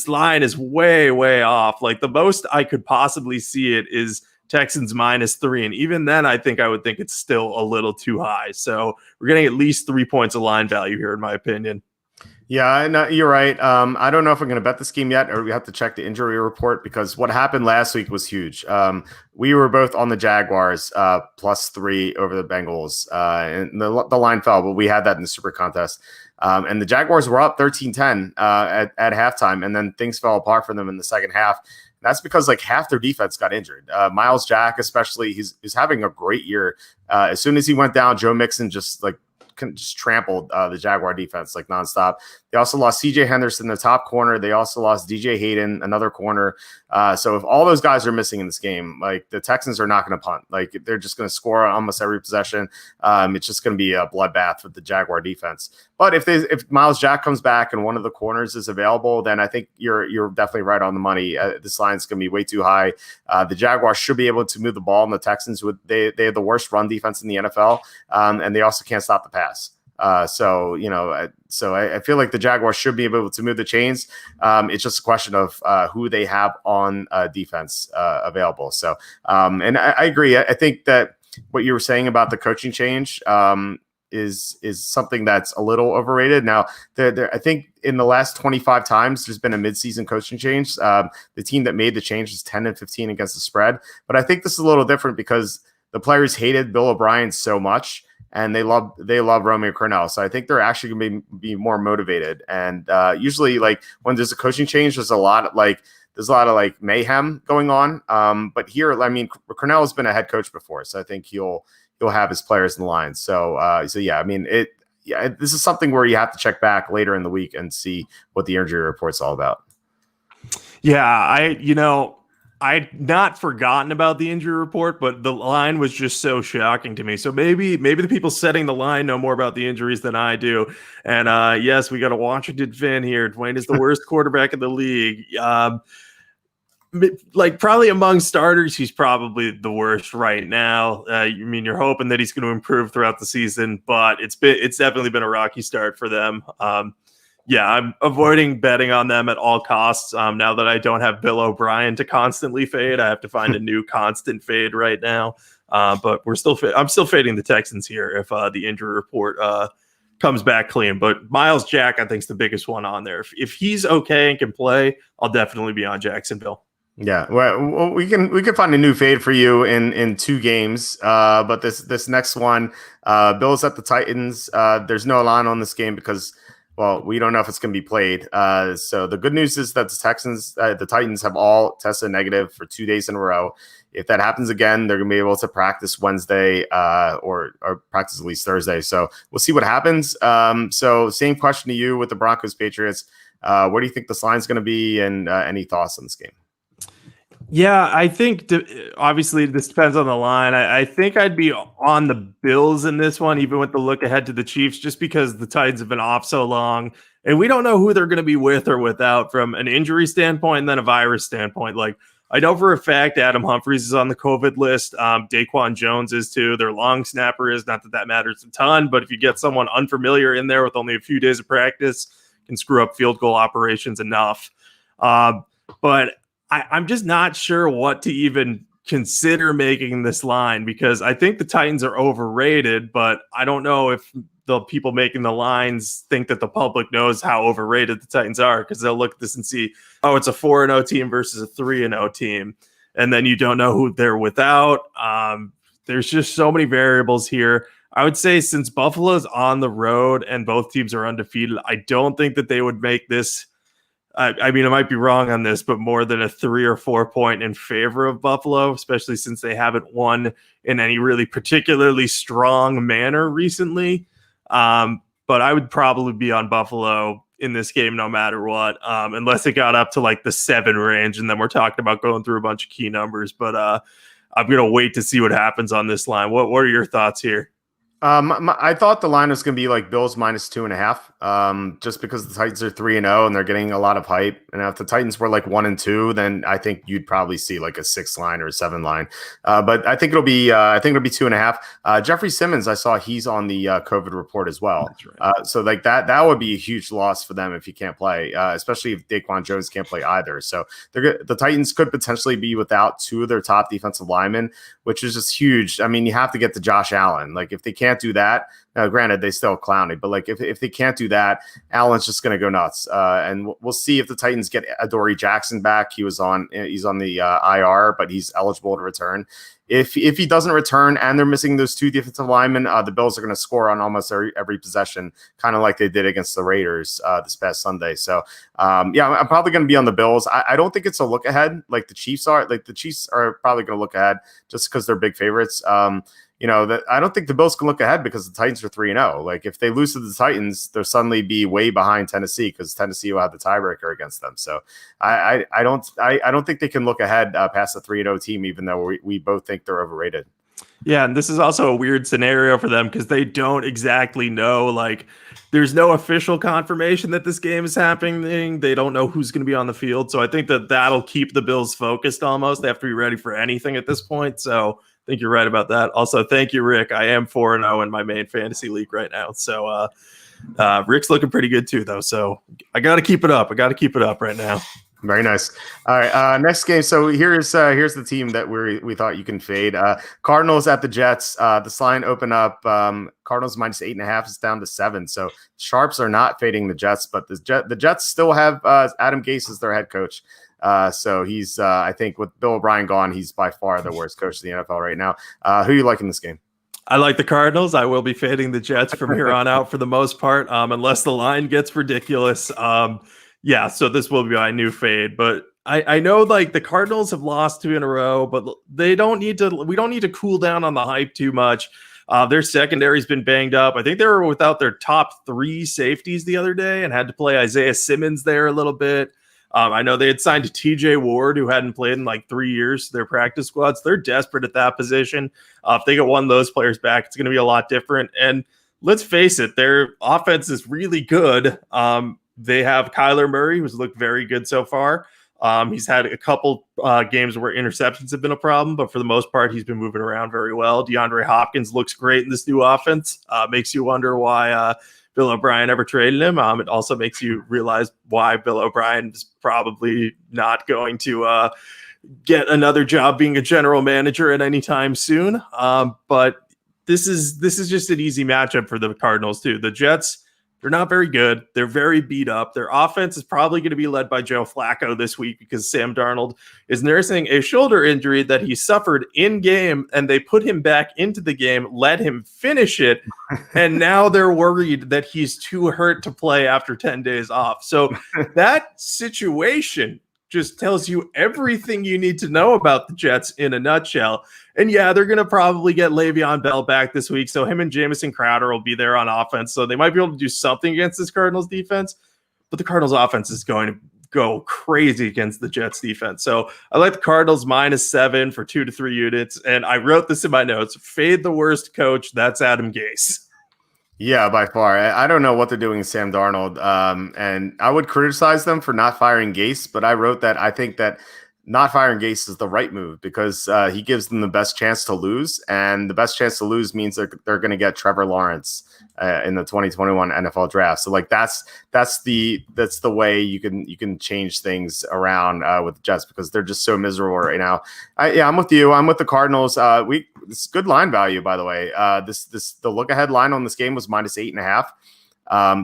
line is way, way off. Like the most I could possibly see it is Texans -3. And even then, I would think it's still a little too high. So we're getting at least 3 points of line value here, in my opinion. Yeah, no, you're right. I don't know if I'm going to bet this game yet, or we have to check the injury report, because what happened last week was huge. We were both on the Jaguars +3 over the Bengals, and the line fell, but we had that in the Super Contest. And the Jaguars were up 13-10 at halftime, and then things fell apart for them in the second half. That's because like half their defense got injured. Miles Jack, especially, he's having a great year. As soon as he went down, Joe Mixon just trampled the Jaguar defense like nonstop. They also lost CJ Henderson, the top corner. They also lost DJ Hayden, another corner. So if all those guys are missing in this game, like the Texans are not going to punt. Like they're just going to score almost every possession. It's just going to be a bloodbath with the Jaguar defense. But if Miles Jack comes back and one of the corners is available, then I think you're definitely right on the money. This line's going to be way too high. The Jaguars should be able to move the ball, and the Texans they have the worst run defense in the NFL, and they also can't stop the pass. So I feel like the Jaguars should be able to move the chains. It's just a question of who they have on defense available. So, and I agree. I think that what you were saying about the coaching change is something that's a little overrated. Now, I think in the last 25 times there's been a midseason coaching change. The team that made the change was 10-15 against the spread. But I think this is a little different because the players hated Bill O'Brien so much, and they love Romeo Crennel. So I think they're actually going to be more motivated. And usually, like when there's a coaching change, there's a lot of mayhem going on. But here, I mean, Crennel has been a head coach before, so I think he'll have his players in line. So yeah, I mean, this is something where you have to check back later in the week and see what the injury report's all about. Yeah, I'd not forgotten about the injury report, but the line was just so shocking to me. So maybe the people setting the line know more about the injuries than I do. And yes, we got a Washington Finn here. Dwayne is the worst quarterback in the league. Like probably among starters, he's probably the worst right now. You're hoping that he's going to improve throughout the season, but it's definitely been a rocky start for them. Yeah, I'm avoiding betting on them at all costs. Now that I don't have Bill O'Brien to constantly fade, I have to find a new constant fade right now. But I'm still fading the Texans here if the injury report comes back clean. But Miles Jack, I think, is the biggest one on there. If he's okay and can play, I'll definitely be on Jacksonville. Yeah, well, we can find a new fade for you in 2 games. But this next one, Bills at the Titans. There's no line on this game because, well, we don't know if it's going to be played. So the good news is that the Titans have all tested negative for 2 days in a row. If that happens again, they're going to be able to practice Wednesday or practice at least Thursday. So we'll see what happens. So same question to you with the Broncos Patriots. Where do you think this line's going to be, and any thoughts on this game? Yeah, I think obviously this depends on the line. I think I'd be on the Bills in this one, even with the look ahead to the Chiefs, just because the Titans have been off so long. And we don't know who they're going to be with or without from an injury standpoint and then a virus standpoint. Like, I know for a fact Adam Humphries is on the COVID list. Daquan Jones is too. Their long snapper is. Not that that matters a ton, but if you get someone unfamiliar in there with only a few days of practice, can screw up field goal operations enough. But I'm just not sure what to even consider making this line, because I think the Titans are overrated, but I don't know if the people making the lines think that the public knows how overrated the Titans are, because they'll look at this and see, oh, it's a 4-0 team versus a 3-0 team. And then you don't know who they're without. There's just so many variables here. I would say since Buffalo's on the road and both teams are undefeated, I don't think that they would make this. I mean, I might be wrong on this, but more than a 3 or 4 point in favor of Buffalo, especially since they haven't won in any really particularly strong manner recently. But I would probably be on Buffalo in this game no matter what, unless it got up to like the 7 range, and then we're talking about going through a bunch of key numbers. But I'm going to wait to see what happens on this line. What are your thoughts here? I thought the line was going to be like Bills -2.5, just because the Titans are 3-0 and they're getting a lot of hype. And if the Titans were like 1-2, then I think you'd probably see like a 6 line or a 7 line. But I think it'll be 2.5. Jeffrey Simmons, I saw he's on the COVID report as well. That's right. So like that would be a huge loss for them if he can't play, especially if Daquan Jones can't play either. So the Titans could potentially be without 2 of their top defensive linemen, which is just huge. I mean, you have to get to Josh Allen. Like if they can't do that, granted they still clowny, but like if they can't do that, Allen's just going to go nuts. And we'll see if the Titans get Adoree Jackson back. He's on the IR, but he's eligible to return. If he doesn't return and they're missing those 2 defensive linemen, the Bills are going to score on almost every possession, kind of like they did against the Raiders this past Sunday. So I'm probably going to be on the Bills. I don't think it's a look ahead like the Chiefs are. Like the Chiefs are probably going to look ahead just because they're big favorites. I don't think the Bills can look ahead because the Titans are 3-0. Like if they lose to the Titans, they'll suddenly be way behind Tennessee because Tennessee will have the tiebreaker against them. So I don't think they can look ahead past the 3-0 team, even though we both think they're overrated. Yeah, and this is also a weird scenario for them because they don't exactly know. Like, there's no official confirmation that this game is happening. They don't know who's going to be on the field. So I think that'll keep the Bills focused almost. They have to be ready for anything at this point. So I think you're right about that. Also, thank you, Rick. I am 4-0 in my main fantasy league right now. So Rick's looking pretty good too, though. So I got to keep it up. Right now. Very nice. All right, next game. So here's the team that we thought you can fade. Cardinals at the Jets. This line opened up. Cardinals -8.5 is down to 7. So sharps are not fading the Jets, but the Jets still have Adam Gase as their head coach. So he's I think with Bill O'Brien gone, he's by far the worst coach in the NFL right now. Who do you like in this game? I like the Cardinals. I will be fading the Jets from here on out for the most part, unless the line gets ridiculous. Yeah, so this will be my new fade, but I know like the Cardinals have lost 2 in a row, but we don't need to cool down on the hype too much. Their secondary's been banged up. I think they were without their top 3 safeties the other day and had to play Isaiah Simmons there a little bit. I know they had signed TJ Ward, who hadn't played in like 3 years, their practice squads. They're desperate at that position. If they get one of those players back, it's going to be a lot different. And let's face it, their offense is really good. They have Kyler Murray, who's looked very good so far. He's had a couple games where interceptions have been a problem, but for the most part, he's been moving around very well. DeAndre Hopkins looks great in this new offense. Makes you wonder why Bill O'Brien ever traded him. It also makes you realize why Bill O'Brien is probably not going to get another job being a general manager at any time soon. But this is just an easy matchup for the Cardinals too. The Jets, they're not very good. They're very beat up. Their offense is probably going to be led by Joe Flacco this week because Sam Darnold is nursing a shoulder injury that he suffered in game, and they put him back into the game, let him finish it, and now they're worried that he's too hurt to play after 10 days off. So that situation just tells you everything you need to know about the Jets in a nutshell. And yeah, they're going to probably get Le'Veon Bell back this week. So him and Jamison Crowder will be there on offense. So they might be able to do something against this Cardinals defense, but the Cardinals offense is going to go crazy against the Jets defense. So I like the Cardinals -7 for 2 to 3 units. And I wrote this in my notes: fade the worst coach. That's Adam Gase. Yeah, by far. I don't know what they're doing with Sam Darnold. And I would criticize them for not firing Gase, but I wrote that I think that not firing Gase is the right move because he gives them the best chance to lose. And the best chance to lose means they're going to get Trevor Lawrence in the 2021 NFL draft. So like that's the way you can change things around with the Jets because they're just so miserable right now. I'm with you. I'm with the Cardinals. This is good line value, by the way. The look ahead line on this game was -8.5.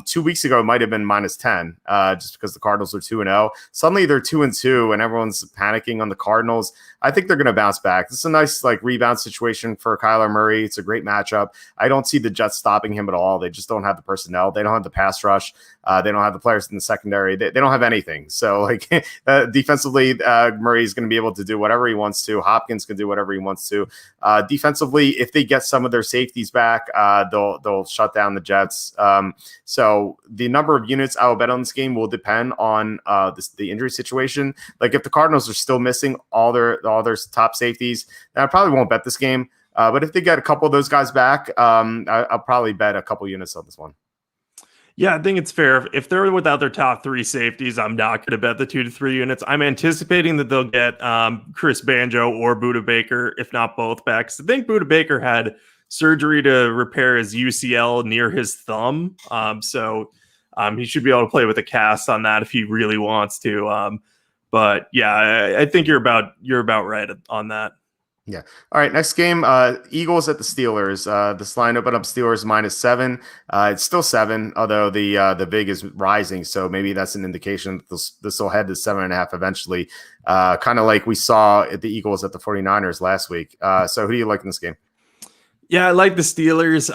2 weeks ago, it might have been -10, just because the Cardinals are 2-0. Suddenly they're 2-2, and everyone's panicking on the Cardinals. I think they're going to bounce back. This is a nice rebound situation for Kyler Murray. It's a great matchup. I don't see the Jets stopping him at all. They just don't have the personnel. They don't have the pass rush. They don't have the players in the secondary. They don't have anything. So defensively, Murray is going to be able to do whatever he wants to. Hopkins can do whatever he wants to. Defensively, if they get some of their safeties back, they'll shut down the Jets. So the number of units I will bet on this game will depend on the injury situation. Like if the Cardinals are still missing all their top safeties, then I probably won't bet this game. But if they get a couple of those guys back, I'll probably bet a couple units on this one. Yeah, I think it's fair. If they're without their top 3 safeties, I'm not going to bet the 2 to 3 units. I'm anticipating that they'll get Chris Banjo or Budda Baker, if not both, back. I think Budda Baker had surgery to repair his UCL near his thumb. So he should be able to play with a cast on that if he really wants to. But yeah, I think you're about right on that. Yeah. All right. Next game, Eagles at the Steelers. This line opened up Steelers -7. It's still 7, although the vig is rising. So maybe that's an indication that this will head to 7.5 eventually. Kind of like we saw at the Eagles at the 49ers last week. So who do you like in this game? Yeah, I like the Steelers.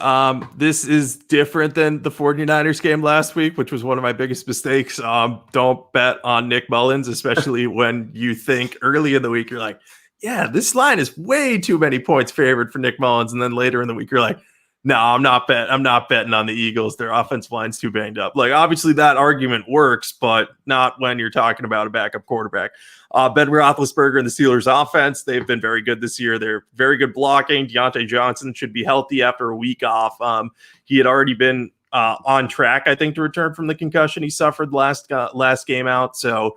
This is different than the 49ers game last week, which was one of my biggest mistakes. Don't bet on Nick Mullens, especially when you think early in the week, you're like, yeah, this line is way too many points favored for Nick Mullens. And then later in the week, you're like, no, I'm not betting on the Eagles. Their offensive line's too banged up. Like, obviously that argument works, but not when you're talking about a backup quarterback. Ben Roethlisberger and the Steelers offense, they've been very good this year. They're very good blocking. Deontay Johnson should be healthy after a week off. He had already been on track, I think, to return from the concussion he suffered last game out. So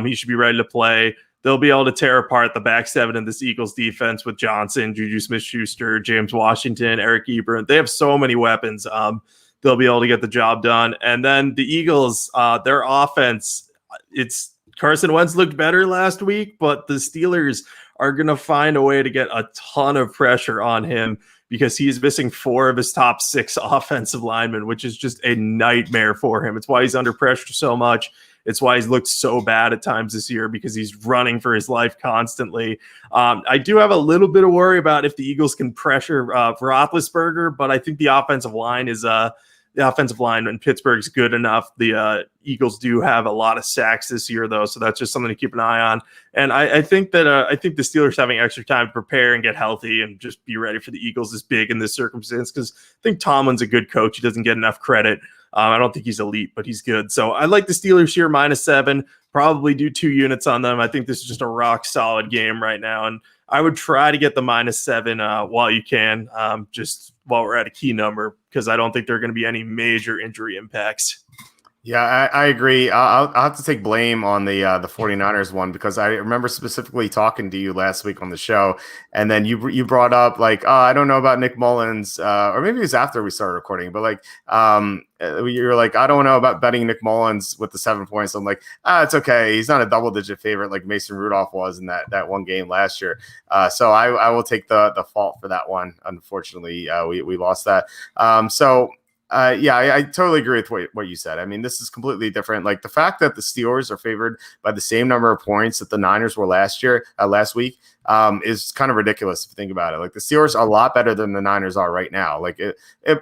he should be ready to play. They'll be able to tear apart the back 7 in this Eagles defense with Johnson, Juju Smith-Schuster, James Washington, Eric Ebron. They have so many weapons. They'll be able to get the job done. And then the Eagles, their offense, it's Carson Wentz looked better last week, but the Steelers are going to find a way to get a ton of pressure on him because he's missing 4 of his top 6 offensive linemen, which is just a nightmare for him. It's why he's under pressure so much. It's why he's looked so bad at times this year because he's running for his life constantly. I do have a little bit of worry about if the Eagles can pressure Roethlisberger, but I think the offensive line in Pittsburgh's good enough. The Eagles do have a lot of sacks this year, though, so that's just something to keep an eye on. And I think the Steelers having extra time to prepare and get healthy and just be ready for the Eagles is big in this circumstance because I think Tomlin's a good coach. He doesn't get enough credit. I don't think he's elite, but he's good. So I like the Steelers here -7. Probably do 2 units on them. I think this is just a rock solid game right now, and I would try to get the -7 while you can, just while we're at a key number, because I don't think there are going to be any major injury impacts. Yeah, I agree. I'll have to take blame on the 49ers one because I remember specifically talking to you last week on the show, and then you brought up like, oh, I don't know about Nick Mullens, or maybe it was after we started recording, but like you're like, I don't know about betting Nick Mullens with the 7 points. I'm like, it's okay. He's not a double-digit favorite like Mason Rudolph was in that one game last year. So I will take the fault for that one. Unfortunately, we lost that. I totally agree with what you said. I mean, this is completely different. Like the fact that the Steelers are favored by the same number of points that the Niners were last week, is kind of ridiculous if you think about it. Like the Steelers are a lot better than the Niners are right now. Like it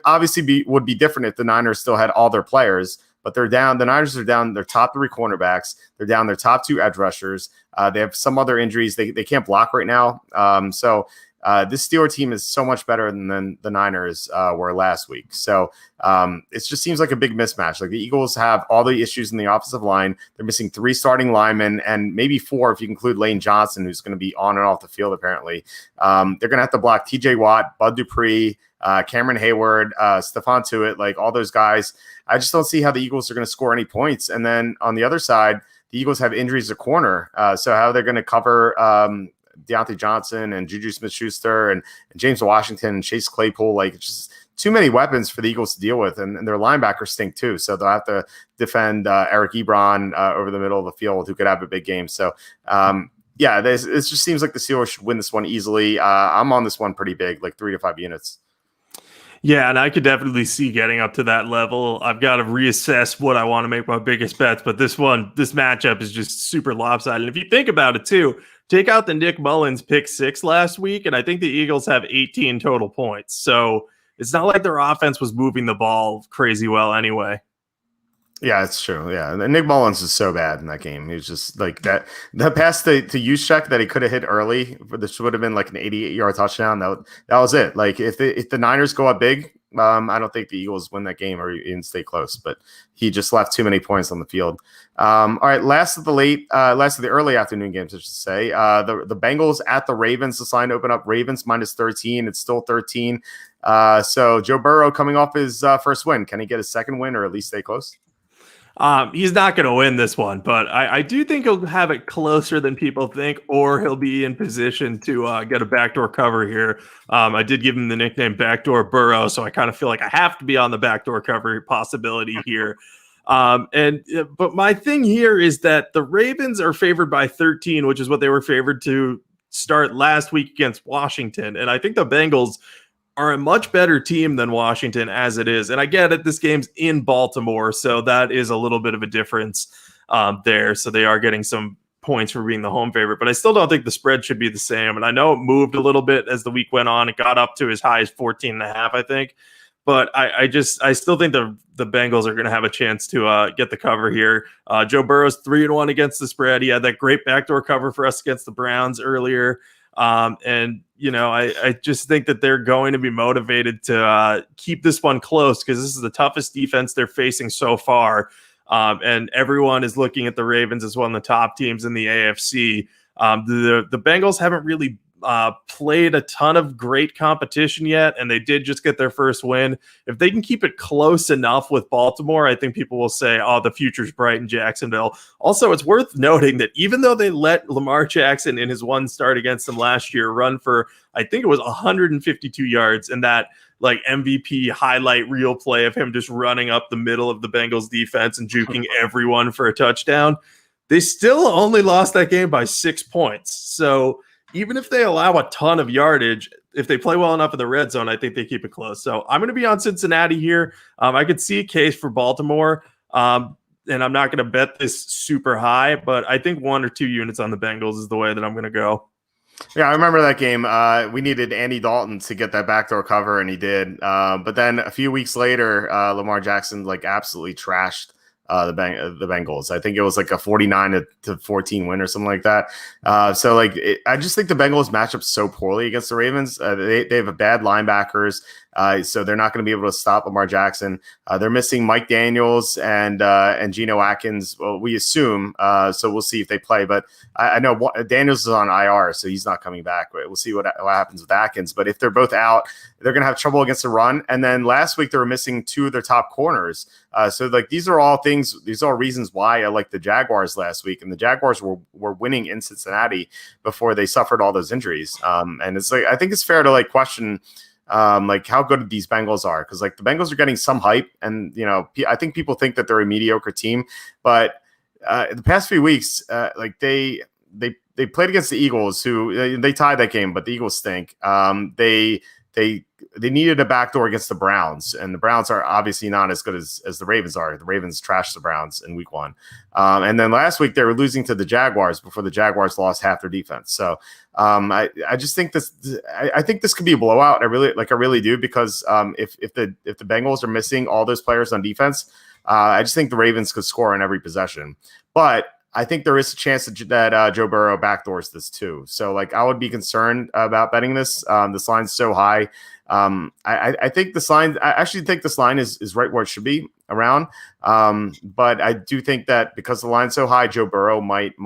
obviously would be different if the Niners still had all their players, but they're down. The Niners are down their top 3 cornerbacks. They're down their top 2 edge rushers. They have some other injuries. They can't block right now. This Steelers team is so much better than the Niners were last week. So it just seems like a big mismatch. Like the Eagles have all the issues in the offensive line. They're missing 3 starting linemen and maybe 4 if you include Lane Johnson, who's going to be on and off the field apparently. They're going to have to block TJ Watt, Bud Dupree, Cameron Hayward, Stephon Tuitt, like all those guys. I just don't see how the Eagles are going to score any points. And then on the other side, the Eagles have injuries at corner. So how they're going to cover Deontay Johnson and Juju Smith-Schuster and James Washington and Chase Claypool, like it's just too many weapons for the Eagles to deal with, and their linebackers stink too. So they'll have to defend Eric Ebron over the middle of the field, who could have a big game. So it just seems like the Steelers should win this one easily. I'm on this one pretty big, like 3 to 5 units. Yeah, and I could definitely see getting up to that level. I've got to reassess what I want to make my biggest bets, but this matchup is just super lopsided. And if you think about it too, take out the Nick Mullens pick 6 last week, and I think the Eagles have 18 total points. So it's not like their offense was moving the ball crazy well anyway. Yeah, it's true. Yeah, and Nick Mullens is so bad in that game. He was just like that. The pass to Juszczyk that he could have hit early, this would have been like an 88-yard touchdown. That was it. Like if the Niners go up big, I don't think the Eagles win that game or even stay close, but he just left too many points on the field. All right, last of the early afternoon games, I should say. The Bengals at the Ravens. The line open up Ravens -13. It's still 13. So Joe Burrow coming off his first win. Can he get his second win or at least stay close? He's not going to win this one, but I do think he'll have it closer than people think, or he'll be in position to get a backdoor cover here. I did give him the nickname Backdoor Burrow, so I kind of feel like I have to be on the backdoor cover possibility here. But my thing here is that the Ravens are favored by 13, which is what they were favored to start last week against Washington. And I think the Bengals are a much better team than Washington as it is. And I get it, this game's in Baltimore, so that is a little bit of a difference there. So they are getting some points for being the home favorite, but I still don't think the spread should be the same. And I know it moved a little bit as the week went on. It got up to as high as 14.5, I think. But I still think the Bengals are going to have a chance to get the cover here. Joe Burrow's 3-1 against the spread. He had that great backdoor cover for us against the Browns earlier. And I just think that they're going to be motivated to keep this one close because this is the toughest defense they're facing so far. And everyone is looking at the Ravens as one of the top teams in the AFC. The Bengals haven't really played a ton of great competition yet, and they did just get their first win. If they can keep it close enough with Baltimore, I think people will say, oh, the future's bright in Jacksonville. Also, it's worth noting that even though they let Lamar Jackson in his one start against them last year run for, I think it was 152 yards, and that like MVP highlight reel play of him just running up the middle of the Bengals defense and juking everyone for a touchdown, they still only lost that game by 6 points. So even if they allow a ton of yardage, if they play well enough in the red zone, I think they keep it close. So I'm going to be on Cincinnati here. I could see a case for Baltimore, and I'm not going to bet this super high, but I think 1 or 2 units on the Bengals is the way that I'm going to go. Yeah, I remember that game. We needed Andy Dalton to get that backdoor cover, and he did. But then a few weeks later, Lamar Jackson absolutely trashed the Bengals. I think it was like a 49-14 win or something like that. I just think the Bengals match up so poorly against the Ravens. They have a bad linebackers. So they're not going to be able to stop Lamar Jackson. They're missing Mike Daniels and Geno Atkins. Well, we assume. So we'll see if they play. But I know Daniels is on IR, so he's not coming back. We'll see what happens with Atkins. But if they're both out, they're going to have trouble against the run. And then last week they were missing 2 of their top corners. So these are all things. These are reasons why I like the Jaguars last week. And the Jaguars were winning in Cincinnati before they suffered all those injuries. And it's I think it's fair to question how good these Bengals are, because the Bengals are getting some hype, and I think people think that they're a mediocre team, but the past few weeks, they played against the Eagles, who they tied that game, but the Eagles stink. They needed a backdoor against the Browns, and the Browns are obviously not as good as the Ravens are. The Ravens trashed the Browns in week 1. And then last week they were losing to the Jaguars before the Jaguars lost half their defense. So I just think I think this could be a blowout. I really do, because if the Bengals are missing all those players on defense, I just think the Ravens could score on every possession. But I think there is a chance that Joe Burrow backdoors this too. So I would be concerned about betting this. This line's so high. I think this line. I actually think this line is right where it should be around. But I do think that because the line's so high, Joe Burrow might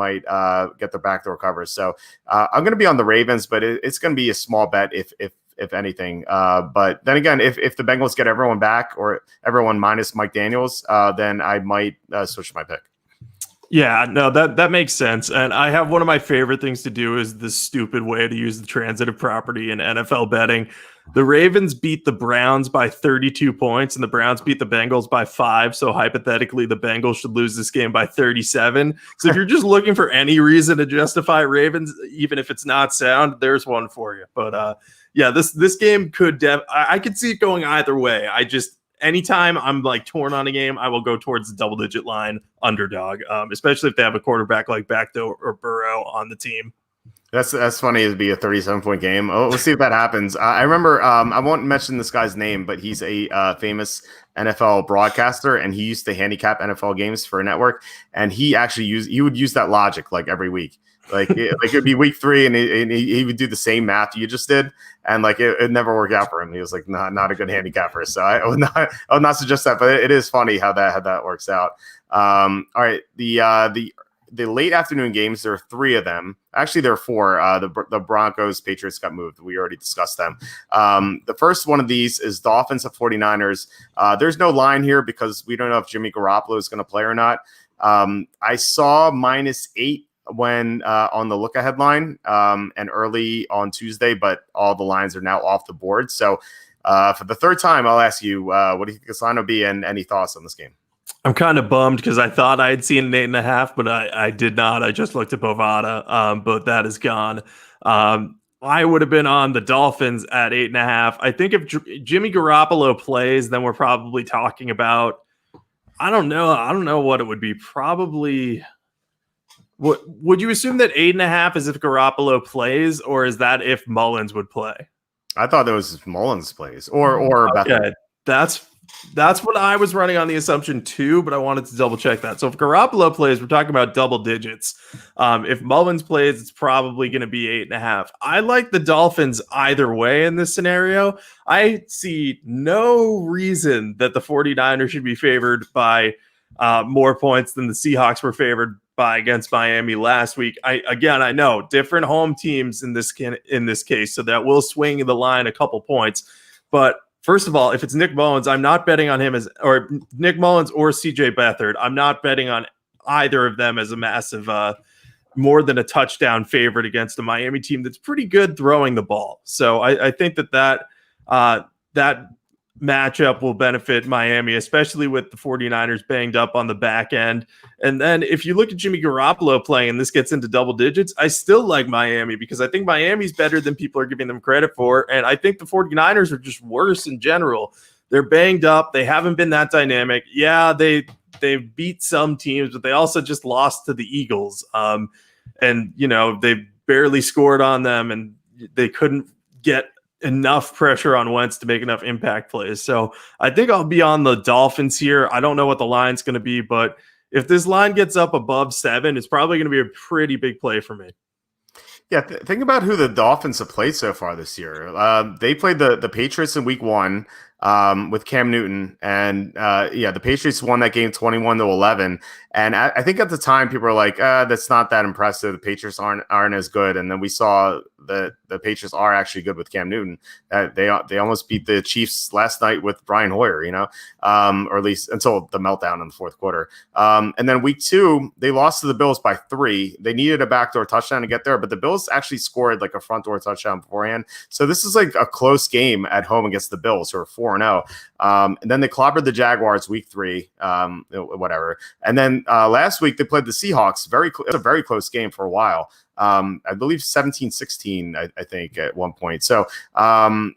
get the backdoor cover. So I'm going to be on the Ravens, but it's going to be a small bet if anything. But then again, if the Bengals get everyone back, or everyone minus Mike Daniels, then I might switch my pick. Yeah, no, that makes sense. And I have one of my favorite things to do is the stupid way to use the transitive property in NFL betting. The Ravens beat the Browns by 32 points, and the Browns beat the Bengals by 5. So hypothetically, the Bengals should lose this game by 37. So if you're just looking for any reason to justify Ravens, even if it's not sound, there's one for you. But this game could I could see it going either way. Anytime I'm torn on a game, I will go towards the double-digit line underdog, especially if they have a quarterback like Backdoor or Burrow on the team. That's funny. It'd be a 37-point game. Oh, we'll see if that happens. I remember. I won't mention this guy's name, but he's a famous NFL broadcaster, and he used to handicap NFL games for a network. And he actually would use that logic like every week. Like it'd be week 3, and he would do the same math you just did, and like it never worked out for him. He was like not a good handicapper. So I would not suggest that, but it is funny how that works out. All right, the late afternoon games, there are 3 of them. Actually, there are 4. The Broncos, Patriots got moved. We already discussed them. The first one of these is Dolphins at 49ers. There's no line here because we don't know if Jimmy Garoppolo is going to play or not. I saw -8 when on the look ahead line and early on Tuesday, but all the lines are now off the board. So for the third time, I'll ask you, what do you think this line will be, and any thoughts on this game? I'm kind of bummed because I thought I had seen an 8.5, but I did not. I just looked at Bovada, but that is gone. I would have been on the Dolphins at 8.5. I think if Jimmy Garoppolo plays, then we're probably talking about, I don't know what it would be. Probably, would you assume that 8.5 is if Garoppolo plays, or is that if Mullens would play? I thought it was Mullens plays or okay. That's what I was running on the assumption too, but I wanted to double check that. So if Garoppolo plays, we're talking about double digits. If Mullens plays, it's probably going to be 8.5. I like the Dolphins either way in this scenario. I see no reason that the 49ers should be favored by more points than the Seahawks were favored by against Miami last week. I know different home teams in this case, so that will swing the line a couple points, but first of all, if it's Nick Mullens, I'm not betting on him or Nick Mullens or CJ Beathard. I'm not betting on either of them as a massive, more than a touchdown favorite against a Miami team that's pretty good throwing the ball. So I think that matchup will benefit Miami, especially with the 49ers banged up on the back end. And then if you look at Jimmy Garoppolo playing and this gets into double digits, I still like Miami because I think Miami's better than people are giving them credit for. And I think the 49ers are just worse in general. They're banged up. They haven't been that dynamic. Yeah, they've beat some teams, but they also just lost to the Eagles. And, they barely scored on them and they couldn't get enough pressure on Wentz to make enough impact plays. So I think I'll be on the Dolphins here. I don't know what the line's going to be, but if this line gets up above 7, it's probably going to be a pretty big play for me. Yeah, think about who the Dolphins have played so far this year. They played the Patriots in week 1 with Cam Newton. And the Patriots won that game 21-11. And I think at the time people were like, that's not that impressive. The Patriots aren't as good. And then we saw the Patriots are actually good with Cam Newton. They almost beat the Chiefs last night with Brian Hoyer, or at least until the meltdown in the fourth quarter. And then week 2, they lost to the Bills by 3. They needed a backdoor touchdown to get there, but the Bills actually scored like a front door touchdown beforehand. So this is like a close game at home against the Bills, who are 4-0. And then they clobbered the Jaguars week 3, whatever. And then last week they played the Seahawks. It's a very close game for a while. I believe 17-16, I think at one point. So that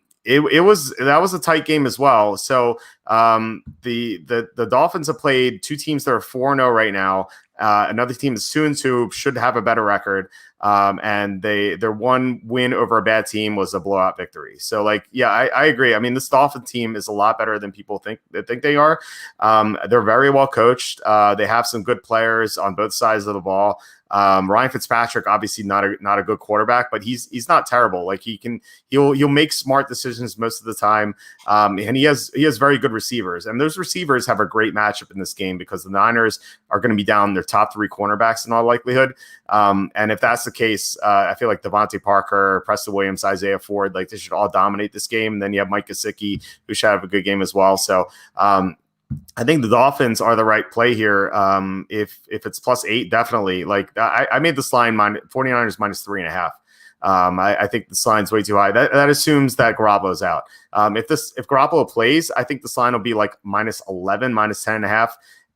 was a tight game as well. So the Dolphins have played 2 teams that are 4-0 right now. Another team that's 2-2 should have a better record. And their one win over a bad team was a blowout victory. So I agree. I mean, this Dolphin team is a lot better than people think they are. They're very well coached. They have some good players on both sides of the ball. Ryan Fitzpatrick, obviously not a good quarterback, but he's not terrible. Like he'll make smart decisions most of the time. And he has very good receivers, and those receivers have a great matchup in this game because the Niners are going to be down their top 3 cornerbacks in all likelihood. And if that's the case, I feel like Devontae Parker, Preston Williams, Isaiah Ford, they should all dominate this game. And then you have Mike Gesicki, who should have a good game as well. So, I think the Dolphins are the right play here. If it's +8, definitely. I made this line 49ers -3.5. I think this line's way too high. That assumes that Garoppolo's out. If Garoppolo plays, I think this line will be like -11, -10.5,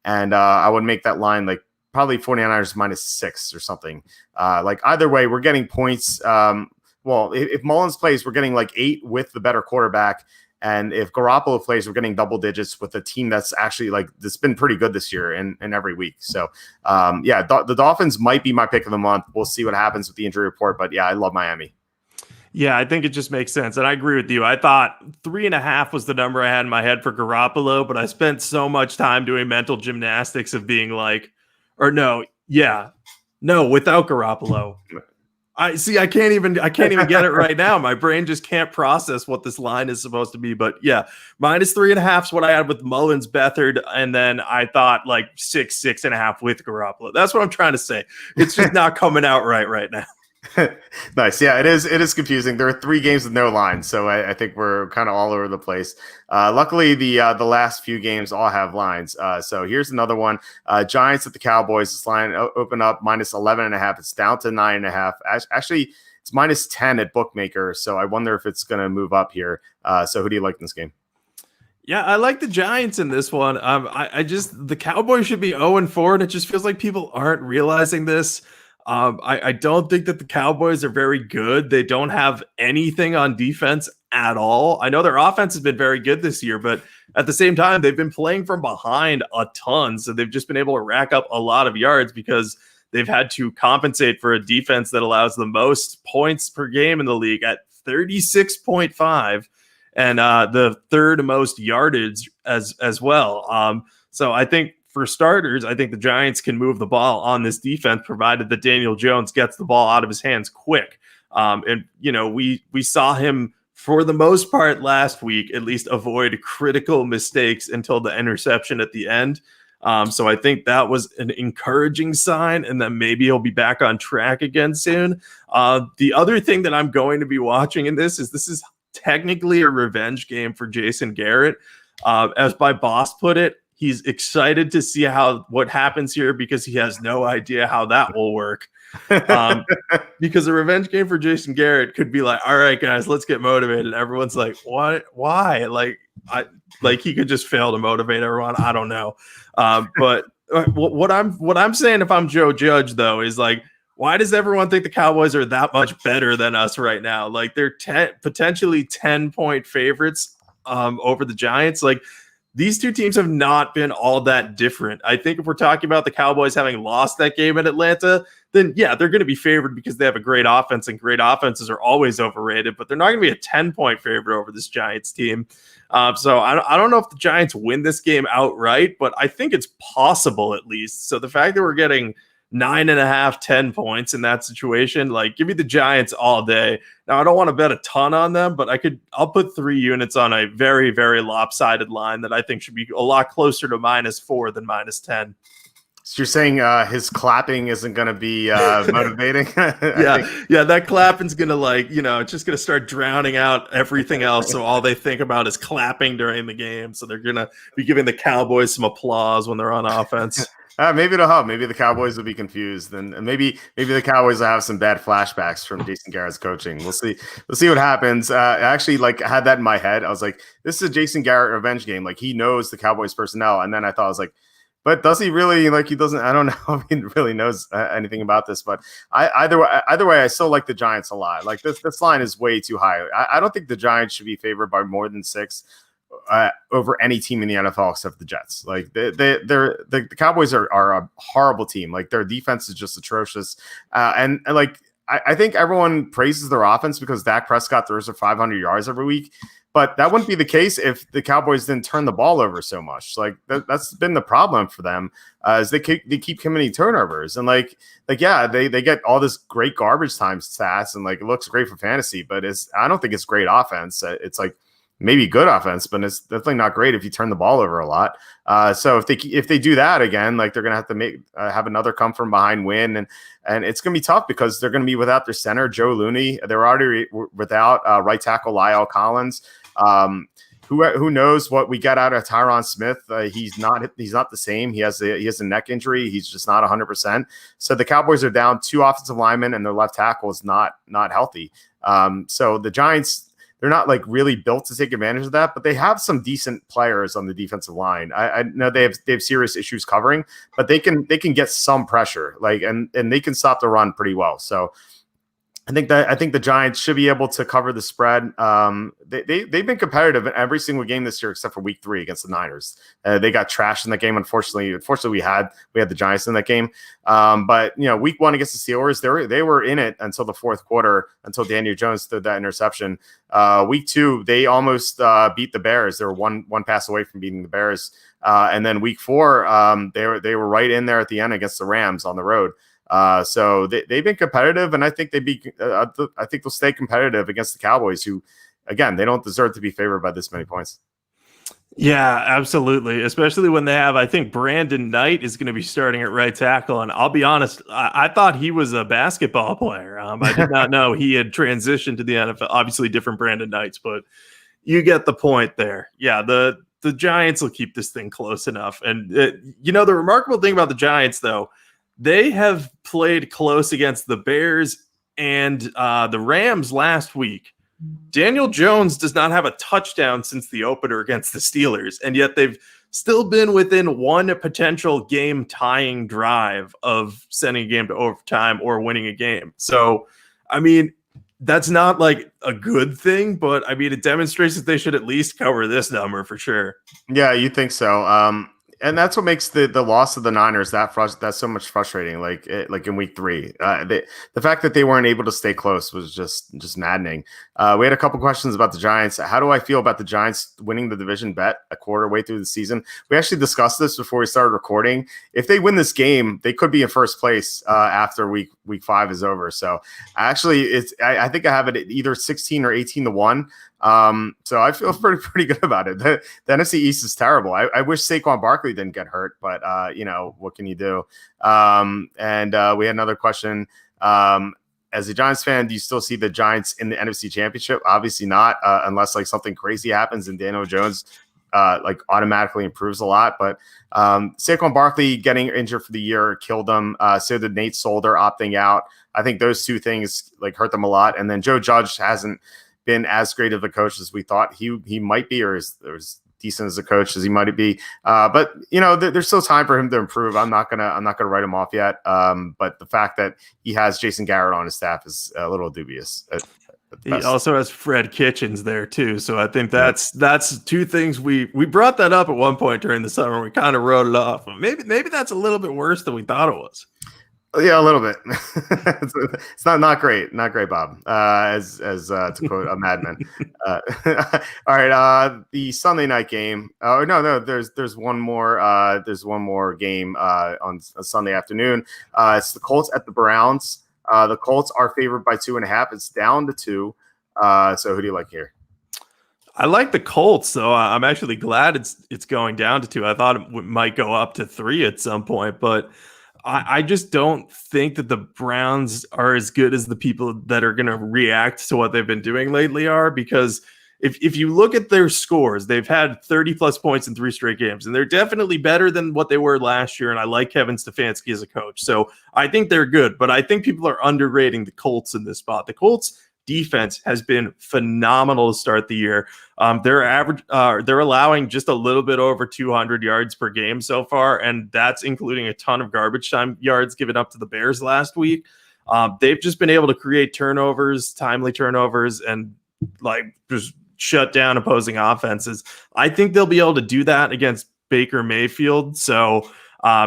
and I would make that line probably 49ers -6 or something. Either way, we're getting points. If Mullens plays, we're getting 8 with the better quarterback. And if Garoppolo plays, we're getting double digits with a team that's actually that's been pretty good this year and every week. So the Dolphins might be my pick of the month. We'll see what happens with the injury report, but yeah, I love Miami. Yeah, I think it just makes sense. And I agree with you. I thought 3.5 was the number I had in my head for Garoppolo, but I spent so much time doing mental gymnastics of being without Garoppolo. I can't even get it right now. My brain just can't process what this line is supposed to be. But yeah, -3.5 is what I had with Mullens, Beathard, and then I thought 6.5 with Garoppolo. That's what I'm trying to say. It's just not coming out right now. Nice. Yeah, it is confusing. There are 3 games with no line, so I think we're kind of all over the place. Luckily, the last few games all have lines. So here's another one. Giants at the Cowboys. This line open up -11.5. It's down to 9.5. Actually, it's -10 at Bookmaker. So I wonder if it's going to move up here. So who do you like in this game? Yeah, I like the Giants in this one. The Cowboys should be 0-4, and it just feels like people aren't realizing this. I don't think that the Cowboys are very good. They don't have anything on defense at all. I know their offense has been very good this year, but at the same time, they've been playing from behind a ton. So they've just been able to rack up a lot of yards because they've had to compensate for a defense that allows the most points per game in the league at 36.5 and the third most yardage as well. So I think, for starters, I think the Giants can move the ball on this defense, provided that Daniel Jones gets the ball out of his hands quick. We saw him, for the most part last week, at least avoid critical mistakes until the interception at the end. So I think that was an encouraging sign, and that maybe he'll be back on track again soon. The other thing that I'm going to be watching in this is technically a revenge game for Jason Garrett. As my boss put it, he's excited to see what happens here because he has no idea how that will work. Because a revenge game for Jason Garrett could be all right, guys, let's get motivated. Everyone's like, what? Why? He could just fail to motivate everyone. I don't know. But what I'm saying, if I'm Joe Judge, though, is why does everyone think the Cowboys are that much better than us right now? They're potentially 10-point favorites over the Giants. These two teams have not been all that different. I think if we're talking about the Cowboys having lost that game in Atlanta, then yeah, they're going to be favored because they have a great offense, and great offenses are always overrated, but they're not going to be a 10-point favorite over this Giants team. So I don't know if the Giants win this game outright, but I think it's possible at least. So the fact that we're getting 9.5, 10 points in that situation, give me the Giants all day. Now, I don't want to bet a ton on them, but I'll put 3 units on a very, very lopsided line that I think should be a lot closer to -4 than -10. So you're saying his clapping isn't going to be motivating? Yeah, that clapping's going to it's just going to start drowning out everything else. So all they think about is clapping during the game. So they're going to be giving the Cowboys some applause when they're on offense. Maybe it'll help. Maybe the Cowboys will be confused, and maybe the Cowboys will have some bad flashbacks from Jason Garrett's coaching. We'll see. We'll see what happens. I actually had that in my head. I was like, "This is a Jason Garrett revenge game." He knows the Cowboys personnel, and then I thought I was like, "But does he really? He doesn't. I don't know if he really knows anything about this." But either way, I still like the Giants a lot. This line is way too high. I don't think the Giants should be favored by more than 6. Over any team in the NFL except the Jets. The Cowboys are a horrible team. Their defense is just atrocious. I think everyone praises their offense because Dak Prescott throws for 500 yards every week. But that wouldn't be the case if the Cowboys didn't turn the ball over so much. That's been the problem for them, is they keep committing turnovers. And they get all this great garbage time stats, and it looks great for fantasy, but I don't think it's great offense. It's maybe good offense, but it's definitely not great if you turn the ball over a lot. So if they do that again, they're going to have to have another come from behind win, and it's going to be tough because they're going to be without their center Joe Looney. They're already without right tackle Lyle Collins. Who knows what we got out of Tyron Smith? He's not the same. He has a neck injury. He's just not 100%. So the Cowboys are down 2 offensive linemen, and their left tackle is not healthy. So the Giants, they're not really built to take advantage of that, but they have some decent players on the defensive line. I know they have serious issues covering, but they can get some pressure, and they can stop the run pretty well. So I think the Giants should be able to cover the spread. They've been competitive in every single game this year except for Week 3 against the Niners. They got trashed in that game. Unfortunately, we had the Giants in that game. But Week 1 against the Steelers, they were in it until the fourth quarter, until Daniel Jones threw that interception. Week 2, they almost beat the Bears. They were one pass away from beating the Bears. And then Week 4, they were right in there at the end against the Rams on the road. So they've been competitive, and I think I think they'll stay competitive against the Cowboys, who, again, they don't deserve to be favored by this many points. Yeah, absolutely. Especially when they have, I think Brandon Knight is going to be starting at right tackle. And I'll be honest, I thought he was a basketball player. I did not know he had transitioned to the NFL. Obviously different Brandon Knights, but you get the point there. Yeah, the Giants will keep this thing close enough. And, the remarkable thing about the Giants, though, they have played close against the Bears and the Rams last week. Daniel Jones does not have a touchdown since the opener against the Steelers, and yet they've still been within one potential game-tying drive of sending a game to overtime or winning a game. So, I mean, that's not like a good thing, but I mean, it demonstrates that they should at least cover this number for sure. Yeah, you think so. And that's what makes the loss of the Niners that's so much frustrating. Like in Week 3, the fact that they weren't able to stay close was just maddening. We had a couple questions about the Giants. How do I feel about the Giants winning the division bet a quarter way through the season? We actually discussed this before we started recording. If they win this game, they could be in first place after week 5 is over. So actually, I think I have it at either 16 or 18-1. So I feel pretty good about it. The NFC East is terrible. I wish Saquon Barkley didn't get hurt, but what can you do? And we had another question. As a Giants fan, do you still see the Giants in the NFC Championship? Obviously not, unless like something crazy happens and Daniel Jones automatically improves a lot. But Saquon Barkley getting injured for the year killed them. So did Nate Solder opting out. I think those two things hurt them a lot. And then Joe Judge hasn't been as great of a coach as we thought he might be, or as decent as a coach as he might be. But there's still time for him to improve. I'm not gonna write him off yet. But the fact that he has Jason Garrett on his staff is a little dubious. He also has Fred Kitchens there too. So I think that's two things we brought that up at one point during the summer. We kind of wrote it off. Maybe that's a little bit worse than we thought it was. Yeah, a little bit. It's not great, Bob. As to quote a madman. All right. The Sunday night game. Oh no. There's one more. There's one more game on Sunday afternoon. It's the Colts at the Browns. The Colts are favored by 2.5. It's down to 2. So who do you like here? I like the Colts, so I'm actually glad it's going down to 2. I thought it might go up to 3 at some point, but I just don't think that the Browns are as good as the people that are going to react to what they've been doing lately are, because if you look at their scores, they've had 30-plus points in 3 straight games, and they're definitely better than what they were last year, and I like Kevin Stefanski as a coach. So I think they're good, but I think people are underrating the Colts in this spot. The Colts defense has been phenomenal to start the year. They're allowing just a little bit over 200 yards per game so far, and that's including a ton of garbage time yards given up to the Bears last week. They've just been able to create turnovers, timely turnovers, and just shut down opposing offenses. I think they'll be able to do that against Baker Mayfield. So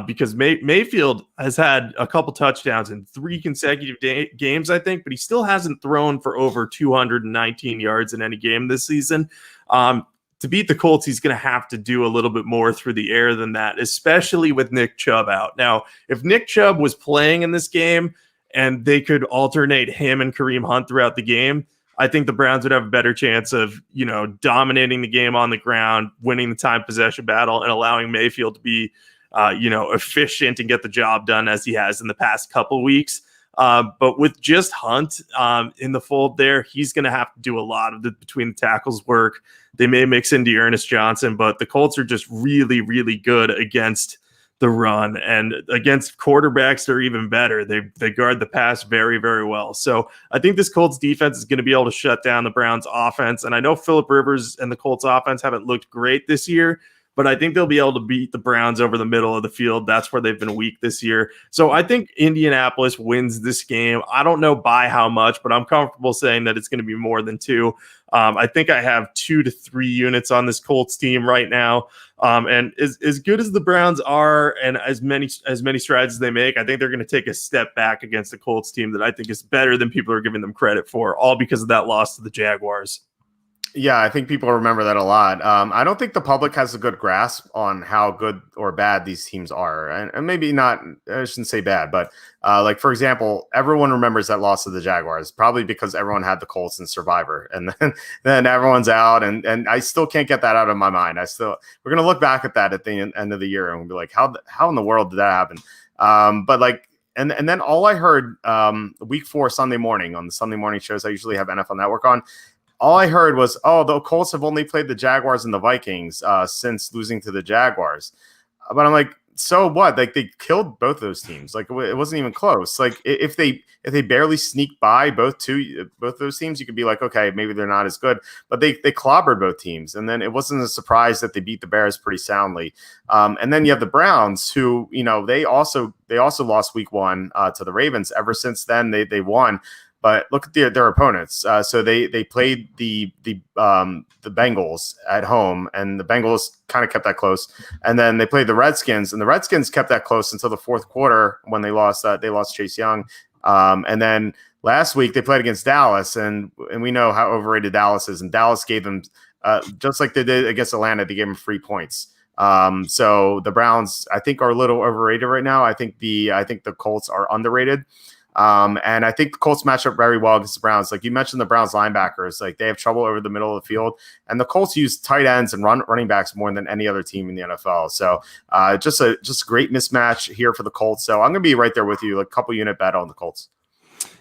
because Mayfield has had a couple touchdowns in 3 consecutive games, I think, but he still hasn't thrown for over 219 yards in any game this season. To beat the Colts, he's going to have to do a little bit more through the air than that, especially with Nick Chubb out. Now, if Nick Chubb was playing in this game and they could alternate him and Kareem Hunt throughout the game, I think the Browns would have a better chance of, dominating the game on the ground, winning the time possession battle, and allowing Mayfield to be efficient and get the job done as he has in the past couple weeks. But with just Hunt in the fold there, he's going to have to do a lot of the between the tackles work. They may mix in Dearness Johnson, but the Colts are just really, really good against the run, and against quarterbacks they're even better. They guard the pass very, very well. So I think this Colts defense is going to be able to shut down the Browns offense. And I know Phillip Rivers and the Colts offense haven't looked great this year, but I think they'll be able to beat the Browns over the middle of the field. That's where they've been weak this year. So I think Indianapolis wins this game. I don't know by how much, but I'm comfortable saying that it's going to be more than 2. I think I have 2 to 3 units on this Colts team right now. And as good as the Browns are and as many strides as they make, I think they're going to take a step back against the Colts team that I think is better than people are giving them credit for, all because of that loss to the Jaguars. Yeah, I think people remember that a lot. I don't think the public has a good grasp on how good or bad these teams are. And maybe not, I shouldn't say bad, but like, for example, everyone remembers that loss to the Jaguars, probably because everyone had the Colts in Survivor. And then everyone's out. And I still can't get that out of my mind. We're going to look back at that at the end of the year and we'll be like, how in the world did that happen? But like, and then all I heard week 4 Sunday morning on the Sunday morning shows I usually have NFL Network on, all I heard was, the Colts have only played the Jaguars and the Vikings since losing to the Jaguars. But I'm like, so what? Like, they killed both those teams. Like, it wasn't even close. Like, if they barely sneak by both those teams, you could be like, okay, maybe they're not as good. But they clobbered both teams, and then it wasn't a surprise that they beat the Bears pretty soundly. And then you have the Browns, who they also lost week 1 to the Ravens. Ever since then, they won. But look at their opponents. So they played the Bengals at home, and the Bengals kind of kept that close. And then they played the Redskins, and the Redskins kept that close until the fourth quarter when they lost Chase Young. And then last week they played against Dallas, and we know how overrated Dallas is. And Dallas gave them just like they did against Atlanta, they gave them free points. So the Browns, I think, are a little overrated right now. I think the Colts are underrated. And I think the Colts match up very well against the Browns. Like you mentioned, the Browns linebackers, like they have trouble over the middle of the field, and the Colts use tight ends and running backs more than any other team in the NFL. So just a great mismatch here for the Colts. So I'm going to be right there with you, like a couple unit bet on the Colts.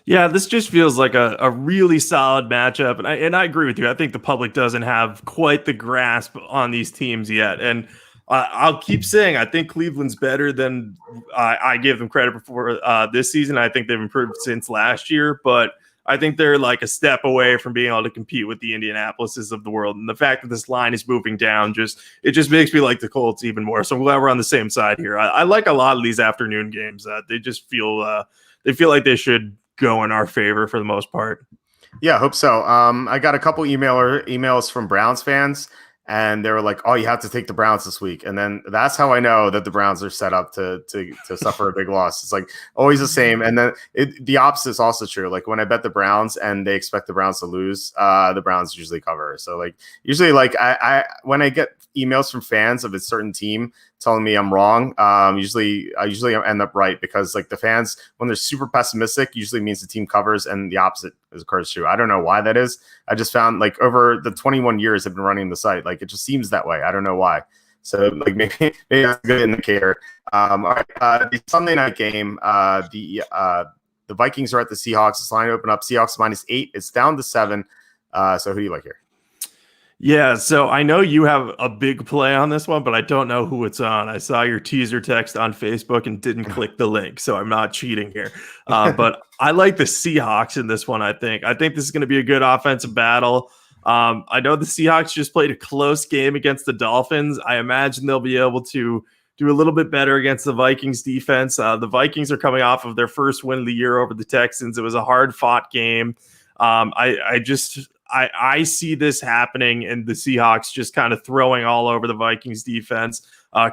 Yeah, this just feels like a really solid matchup. And I agree with you. I think the public doesn't have quite the grasp on these teams yet. And I'll keep saying I think Cleveland's better than I give them credit for this season. I think they've improved since last year, but I think they're like a step away from being able to compete with the Indianapolises of the world. And the fact that this line is moving down just makes me like the Colts even more. So I'm glad we're on the same side here. I like a lot of these afternoon games. They just feel like they should go in our favor for the most part. Yeah, I hope so. I got a couple emails from Browns fans, and they were like, "Oh, you have to take the Browns this week." And then that's how I know that the Browns are set up to suffer a big loss. It's like always the same. And then the opposite is also true. Like when I bet the Browns and they expect the Browns to lose, the Browns usually cover. So like usually, like I when I get emails from fans of a certain team telling me I'm wrong, I usually end up right, because like the fans, when they're super pessimistic, usually means the team covers, and the opposite occurs true. I don't know why that is. I just found like over the 21 years I've been running the site, like it just seems that way. I don't know why. So like maybe that's a good indicator. All right, the Sunday night game, the Vikings are at the Seahawks. This line opened up Seahawks -8. It's down to 7. So who do you like here? Yeah, so I know you have a big play on this one, but I don't know who it's on. I saw your teaser text on Facebook and didn't click the link, so I'm not cheating here. But I like the Seahawks in this one, I think. I think this is going to be a good offensive battle. I know the Seahawks just played a close game against the Dolphins. I imagine they'll be able to do a little bit better against the Vikings defense. The Vikings are coming off of their first win of the year over the Texans. It was a hard-fought game. I see this happening, and the Seahawks just kind of throwing all over the Vikings defense.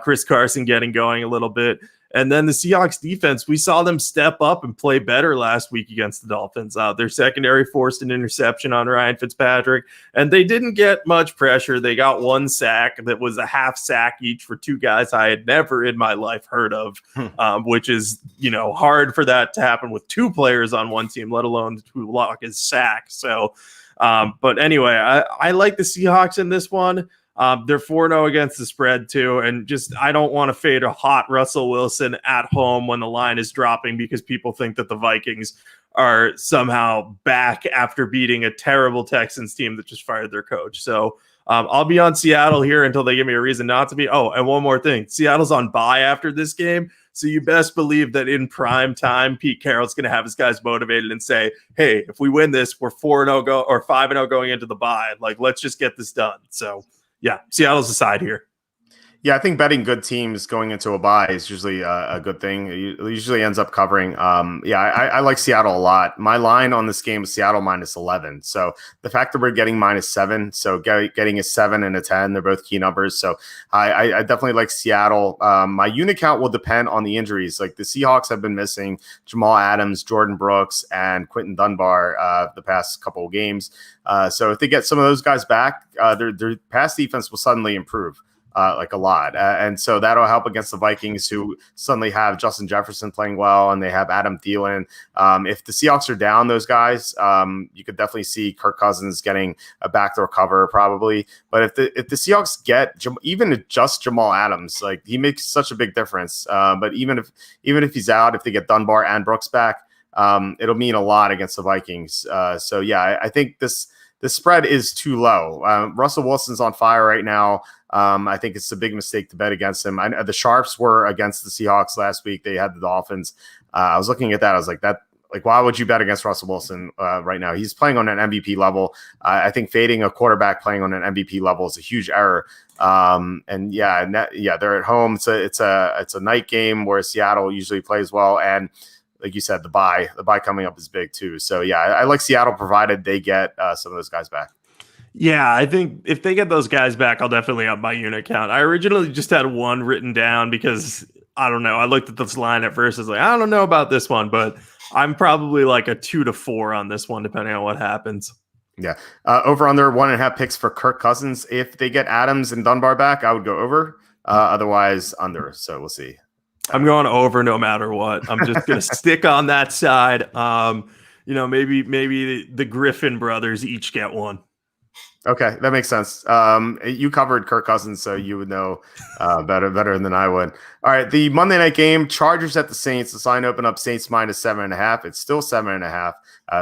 Chris Carson getting going a little bit. And then the Seahawks defense, we saw them step up and play better last week against the Dolphins. Their secondary forced an interception on Ryan Fitzpatrick, and they didn't get much pressure. They got one sack that was a half sack each for two guys I had never in my life heard of, which is, hard for that to happen with two players on one team, let alone to block his sack. So, but anyway, I like the Seahawks in this one. They're 4-0 against the spread too. And just, I don't want to fade a hot Russell Wilson at home when the line is dropping, because people think that the Vikings are somehow back after beating a terrible Texans team that just fired their coach. So I'll be on Seattle here until they give me a reason not to be. Oh, and one more thing. Seattle's on bye after this game. So you best believe that in prime time, Pete Carroll's going to have his guys motivated and say, hey, if we win this, we're 4-0 or 5-0 going into the bye. Like, let's just get this done. So yeah, Seattle's the side here. Yeah, I think betting good teams going into a bye is usually a good thing. It usually ends up covering. I like Seattle a lot. My line on this game is Seattle -11. So the fact that we're getting -7, so getting a 7 and a 10, they're both key numbers. So I definitely like Seattle. My unit count will depend on the injuries. Like the Seahawks have been missing Jamal Adams, Jordan Brooks, and Quentin Dunbar the past couple of games. So if they get some of those guys back, their pass defense will suddenly improve. Like a lot. And so that'll help against the Vikings, who suddenly have Justin Jefferson playing well, and they have Adam Thielen. If the Seahawks are down those guys, you could definitely see Kirk Cousins getting a backdoor cover probably. But if the Seahawks get even just Jamal Adams, like he makes such a big difference. But even if he's out, if they get Dunbar and Brooks back, it'll mean a lot against the Vikings. So yeah, I think the spread is too low. Russell Wilson's on fire right now. I think it's a big mistake to bet against him. The Sharps were against the Seahawks last week. They had the Dolphins. I was looking at that. I was like, why would you bet against Russell Wilson right now? He's playing on an MVP level. I think fading a quarterback playing on an MVP level is a huge error. They're at home. It's a night game where Seattle usually plays well, and like you said, the bye coming up is big too. So yeah, I like Seattle provided they get some of those guys back. Yeah, I think if they get those guys back, I'll definitely up my unit count. I originally just had one written down because I don't know. I looked at this line at first. I was like, I don't know about this one, but I'm probably like a 2 to 4 on this one, depending on what happens. Yeah. Over under 1.5 picks for Kirk Cousins. If they get Adams and Dunbar back, I would go over. Otherwise, under. So we'll see. I'm going over no matter what. I'm just going to stick on that side. Maybe the Griffin brothers each get one. Okay, that makes sense. You covered Kirk Cousins, so you would know better than I would. All right, the Monday night game, Chargers at the Saints. The line opened up Saints -7.5. It's still 7.5.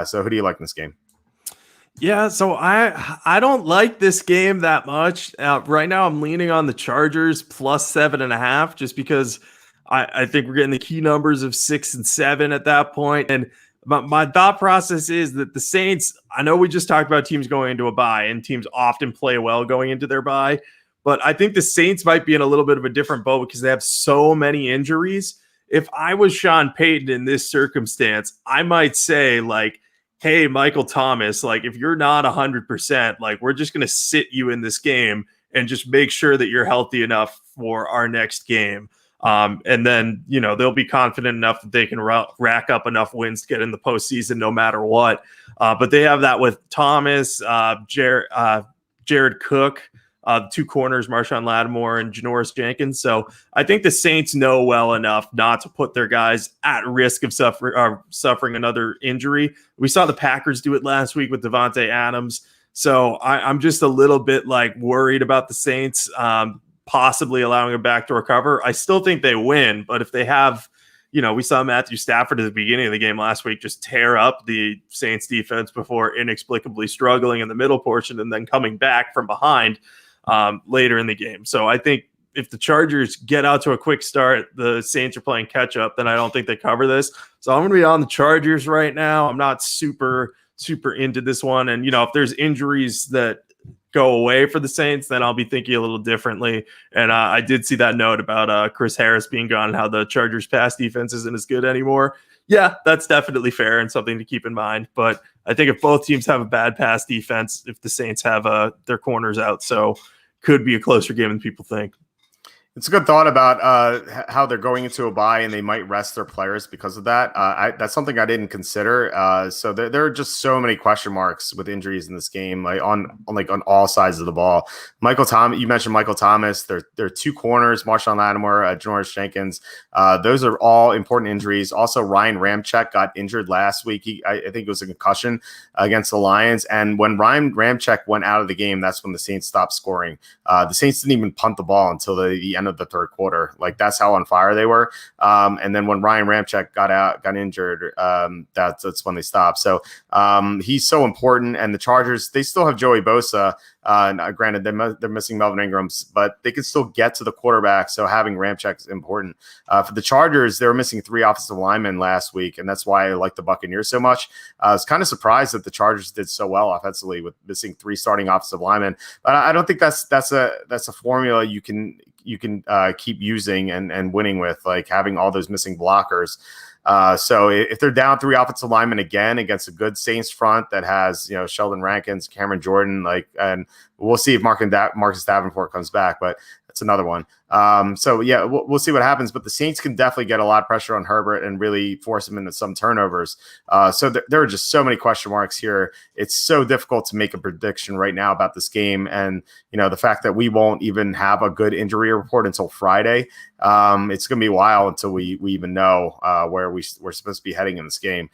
So who do you like in this game? Yeah, so I don't like this game that much. Right now, I'm leaning on the Chargers +7.5, just because I think we're getting the key numbers of 6 and 7 at that point. And my thought process is that the Saints, I know we just talked about teams going into a bye, and teams often play well going into their bye, but I think the Saints might be in a little bit of a different boat because they have so many injuries. If I was Sean Payton in this circumstance, I might say, like, hey, Michael Thomas, like, if you're not 100%, like, we're just going to sit you in this game and just make sure that you're healthy enough for our next game. And then, they'll be confident enough that they can rack up enough wins to get in the postseason no matter what. But they have that with Thomas, Jared Cook, two corners, Marshawn Lattimore and Janoris Jenkins. So I think the Saints know well enough not to put their guys at risk of suffering another injury. We saw the Packers do it last week with Devontae Adams. So I'm just a little bit worried about the Saints possibly allowing a backdoor cover. I still think they win, but if they have, we saw Matthew Stafford at the beginning of the game last week just tear up the Saints defense before inexplicably struggling in the middle portion and then coming back from behind later in the game. So I think if the Chargers get out to a quick start, the Saints are playing catch up, then I don't think they cover this. So I'm going to be on the Chargers right now. I'm not super into this one. And, if there's injuries that go away for the Saints, then I'll be thinking a little differently. And I did see that note about Chris Harris being gone and how the Chargers pass defense isn't as good anymore. Yeah, that's definitely fair and something to keep in mind. But I think if both teams have a bad pass defense, if the Saints have their corners out, so could be a closer game than people think. It's a good thought about how they're going into a bye and they might rest their players because of that. That's something I didn't consider. So there are just so many question marks with injuries in this game, on all sides of the ball. Michael Thomas, you mentioned Michael Thomas. There are two corners, Marshawn Lattimore, Janoris Jenkins. Those are all important injuries. Also, Ryan Ramczyk got injured last week. I think it was a concussion against the Lions. And when Ryan Ramczyk went out of the game, that's when the Saints stopped scoring. The Saints didn't even punt the ball until the end of the third quarter. That's how on fire they were. And then when Ryan Ramczyk got injured, that's when they stopped. So he's so important. And the Chargers, they still have Joey Bosa. Granted, they're missing Melvin Ingram, but they can still get to the quarterback. So having Ramczyk is important. For the Chargers, they were missing 3 offensive linemen last week, and that's why I like the Buccaneers so much. I was kind of surprised that the Chargers did so well offensively with missing 3 starting offensive linemen. But I don't think that's a formula you can you can keep using and winning with, like having all those missing blockers. So if they're down 3 offensive linemen again against a good Saints front that has, Sheldon Rankins, Cameron Jordan, and we'll see if Marcus Davenport comes back, but that's another one. So yeah, we'll see what happens, but the Saints can definitely get a lot of pressure on Herbert and really force him into some turnovers. So there are just so many question marks here. It's so difficult to make a prediction right now about this game. And, the fact that we won't even have a good injury report until Friday, it's going to be a while until we even know where we're supposed to be heading in this game.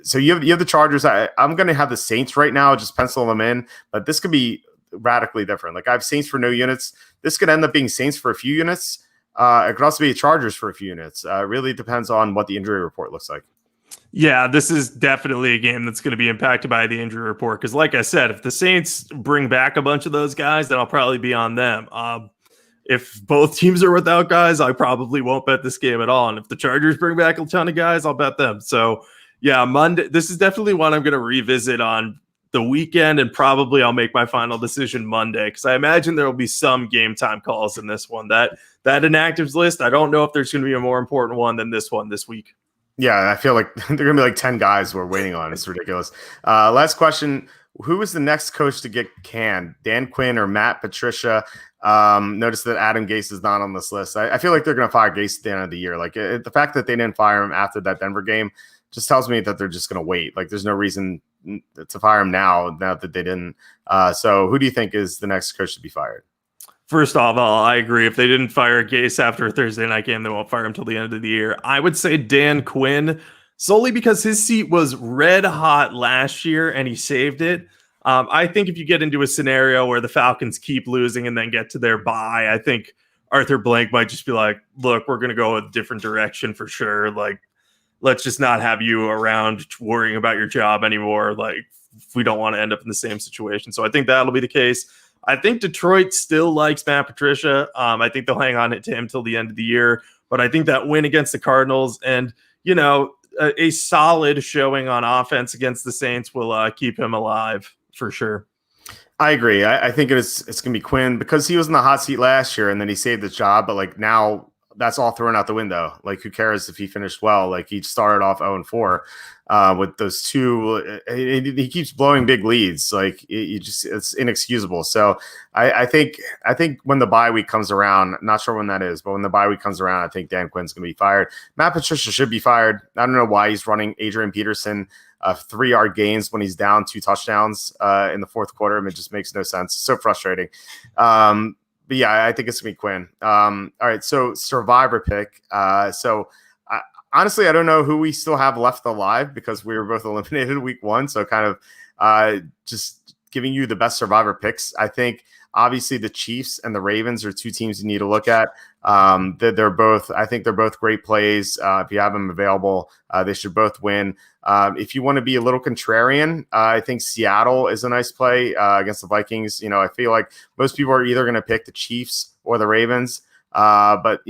So you have the Chargers. I'm going to have the Saints right now, just pencil them in, but this could be radically different. Like I have Saints for no units. This could end up being Saints for a few units. It could also be Chargers for a few units. It really depends on what the injury report looks like. Yeah, this is definitely a game that's going to be impacted by the injury report. Because like I said, if the Saints bring back a bunch of those guys, then I'll probably be on them. If both teams are without guys, I probably won't bet this game at all. And if the Chargers bring back a ton of guys, I'll bet them. So yeah, Monday, this is definitely one I'm going to revisit on the weekend, and probably I'll make my final decision Monday, because I imagine there will be some game time calls in this one. That inactives list, I don't know if there's going to be a more important one than this one this week. Yeah, I feel like there are going to be like 10 guys we're waiting on. It's ridiculous. Last question. Who is the next coach to get canned? Dan Quinn or Matt Patricia? Notice that Adam Gase is not on this list. I feel like they're going to fire Gase at the end of the year. Like the fact that they didn't fire him after that Denver game just tells me that they're just going to wait. Like there's no reason to fire him now that they didn't. So who do you think is the next coach to be fired? First off, I agree. If they didn't fire Gase after a Thursday night game, they won't fire him till the end of the year. I would say Dan Quinn, solely because his seat was red hot last year and he saved it. I think if you get into a scenario where the Falcons keep losing and then get to their bye, I think Arthur Blank might just be like, look, we're going to go a different direction for sure. Like, let's just not have you around worrying about your job anymore. Like, we don't want to end up in the same situation. So I think that'll be the case. I think Detroit still likes Matt Patricia. I think they'll hang on to him till the end of the year. But I think that win against the Cardinals and, a solid showing on offense against the Saints will keep him alive for sure. I agree. I think it's going to be Quinn because he was in the hot seat last year and then he saved his job. But like now that's all thrown out the window. Like who cares if he finished well? Like he started off 0-4 with those two. He keeps blowing big leads. Like it's inexcusable. So I think when the bye week comes around, not sure when that is, but when the bye week comes around, I think Dan Quinn's going to be fired. Matt Patricia should be fired. I don't know why he's running Adrian Peterson 3-yard gains when he's down 2 touchdowns in the fourth quarter. It just makes no sense. So frustrating. But yeah, I think it's going to be Quinn. All right, so survivor pick. Honestly, I don't know who we still have left alive because we were both eliminated week 1. So kind of just giving you the best survivor picks. I think obviously the Chiefs and the Ravens are 2 teams you need to look at. I think they're both great plays. If you have them available, they should both win. If you want to be a little contrarian, I think Seattle is a nice play against the Vikings. I feel like most people are either going to pick the Chiefs or the Ravens. But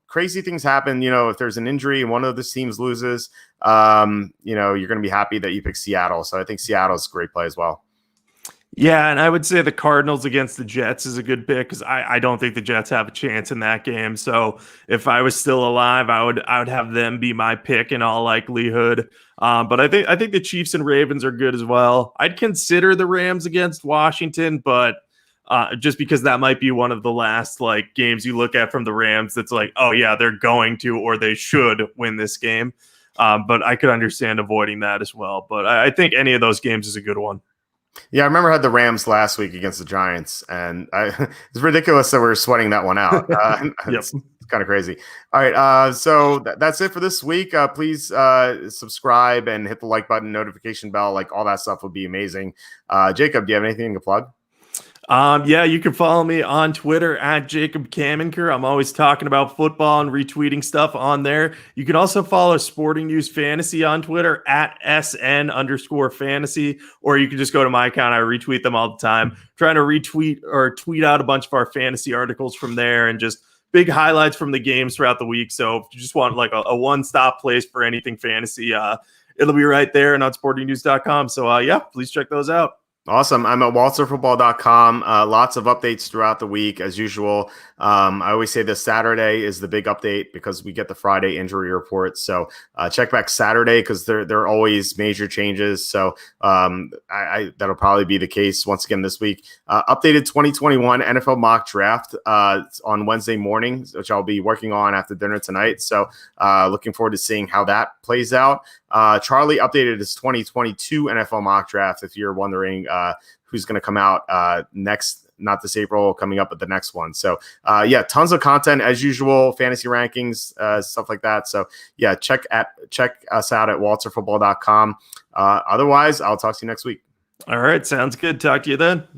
crazy things happen. If there's an injury and one of those teams loses, you're going to be happy that you pick Seattle. So I think Seattle is a great play as well. Yeah, and I would say the Cardinals against the Jets is a good pick because I don't think the Jets have a chance in that game. So if I was still alive, I would have them be my pick in all likelihood. But I think the Chiefs and Ravens are good as well. I'd consider the Rams against Washington, but just because that might be one of the last games you look at from the Rams that's like, oh yeah, they're going to or they should win this game. But I could understand avoiding that as well. But I think any of those games is a good one. Yeah, I remember I had the Rams last week against the Giants, and it's ridiculous that we're sweating that one out. It's kind of crazy. All right, so that's it for this week. Please subscribe and hit the like button, notification bell, all that stuff would be amazing. Jacob, do you have anything to plug? Yeah, you can follow me on Twitter at Jacob Camenker. I'm always talking about football and retweeting stuff on there. You can also follow Sporting News Fantasy on Twitter at SN_fantasy, or you can just go to my account. I retweet them all the time. Trying to retweet or tweet out a bunch of our fantasy articles from there and just big highlights from the games throughout the week. So if you just want a one-stop place for anything fantasy, it'll be right there and on sportingnews.com. So yeah, please check those out. Awesome. I'm at walterfootball.com. Lots of updates throughout the week, as usual. I always say this Saturday is the big update because we get the Friday injury reports. So check back Saturday because there are always major changes. So that'll probably be the case once again this week. Updated 2021 NFL mock draft on Wednesday morning, which I'll be working on after dinner tonight. So looking forward to seeing how that plays out. Charlie updated his 2022 NFL mock draft. If you're wondering who's going to come out next, not this April, coming up at the next one. So yeah, tons of content as usual, fantasy rankings, stuff like that. So yeah, check us out at walterfootball.com. Otherwise, I'll talk to you next week. All right. Sounds good. Talk to you then.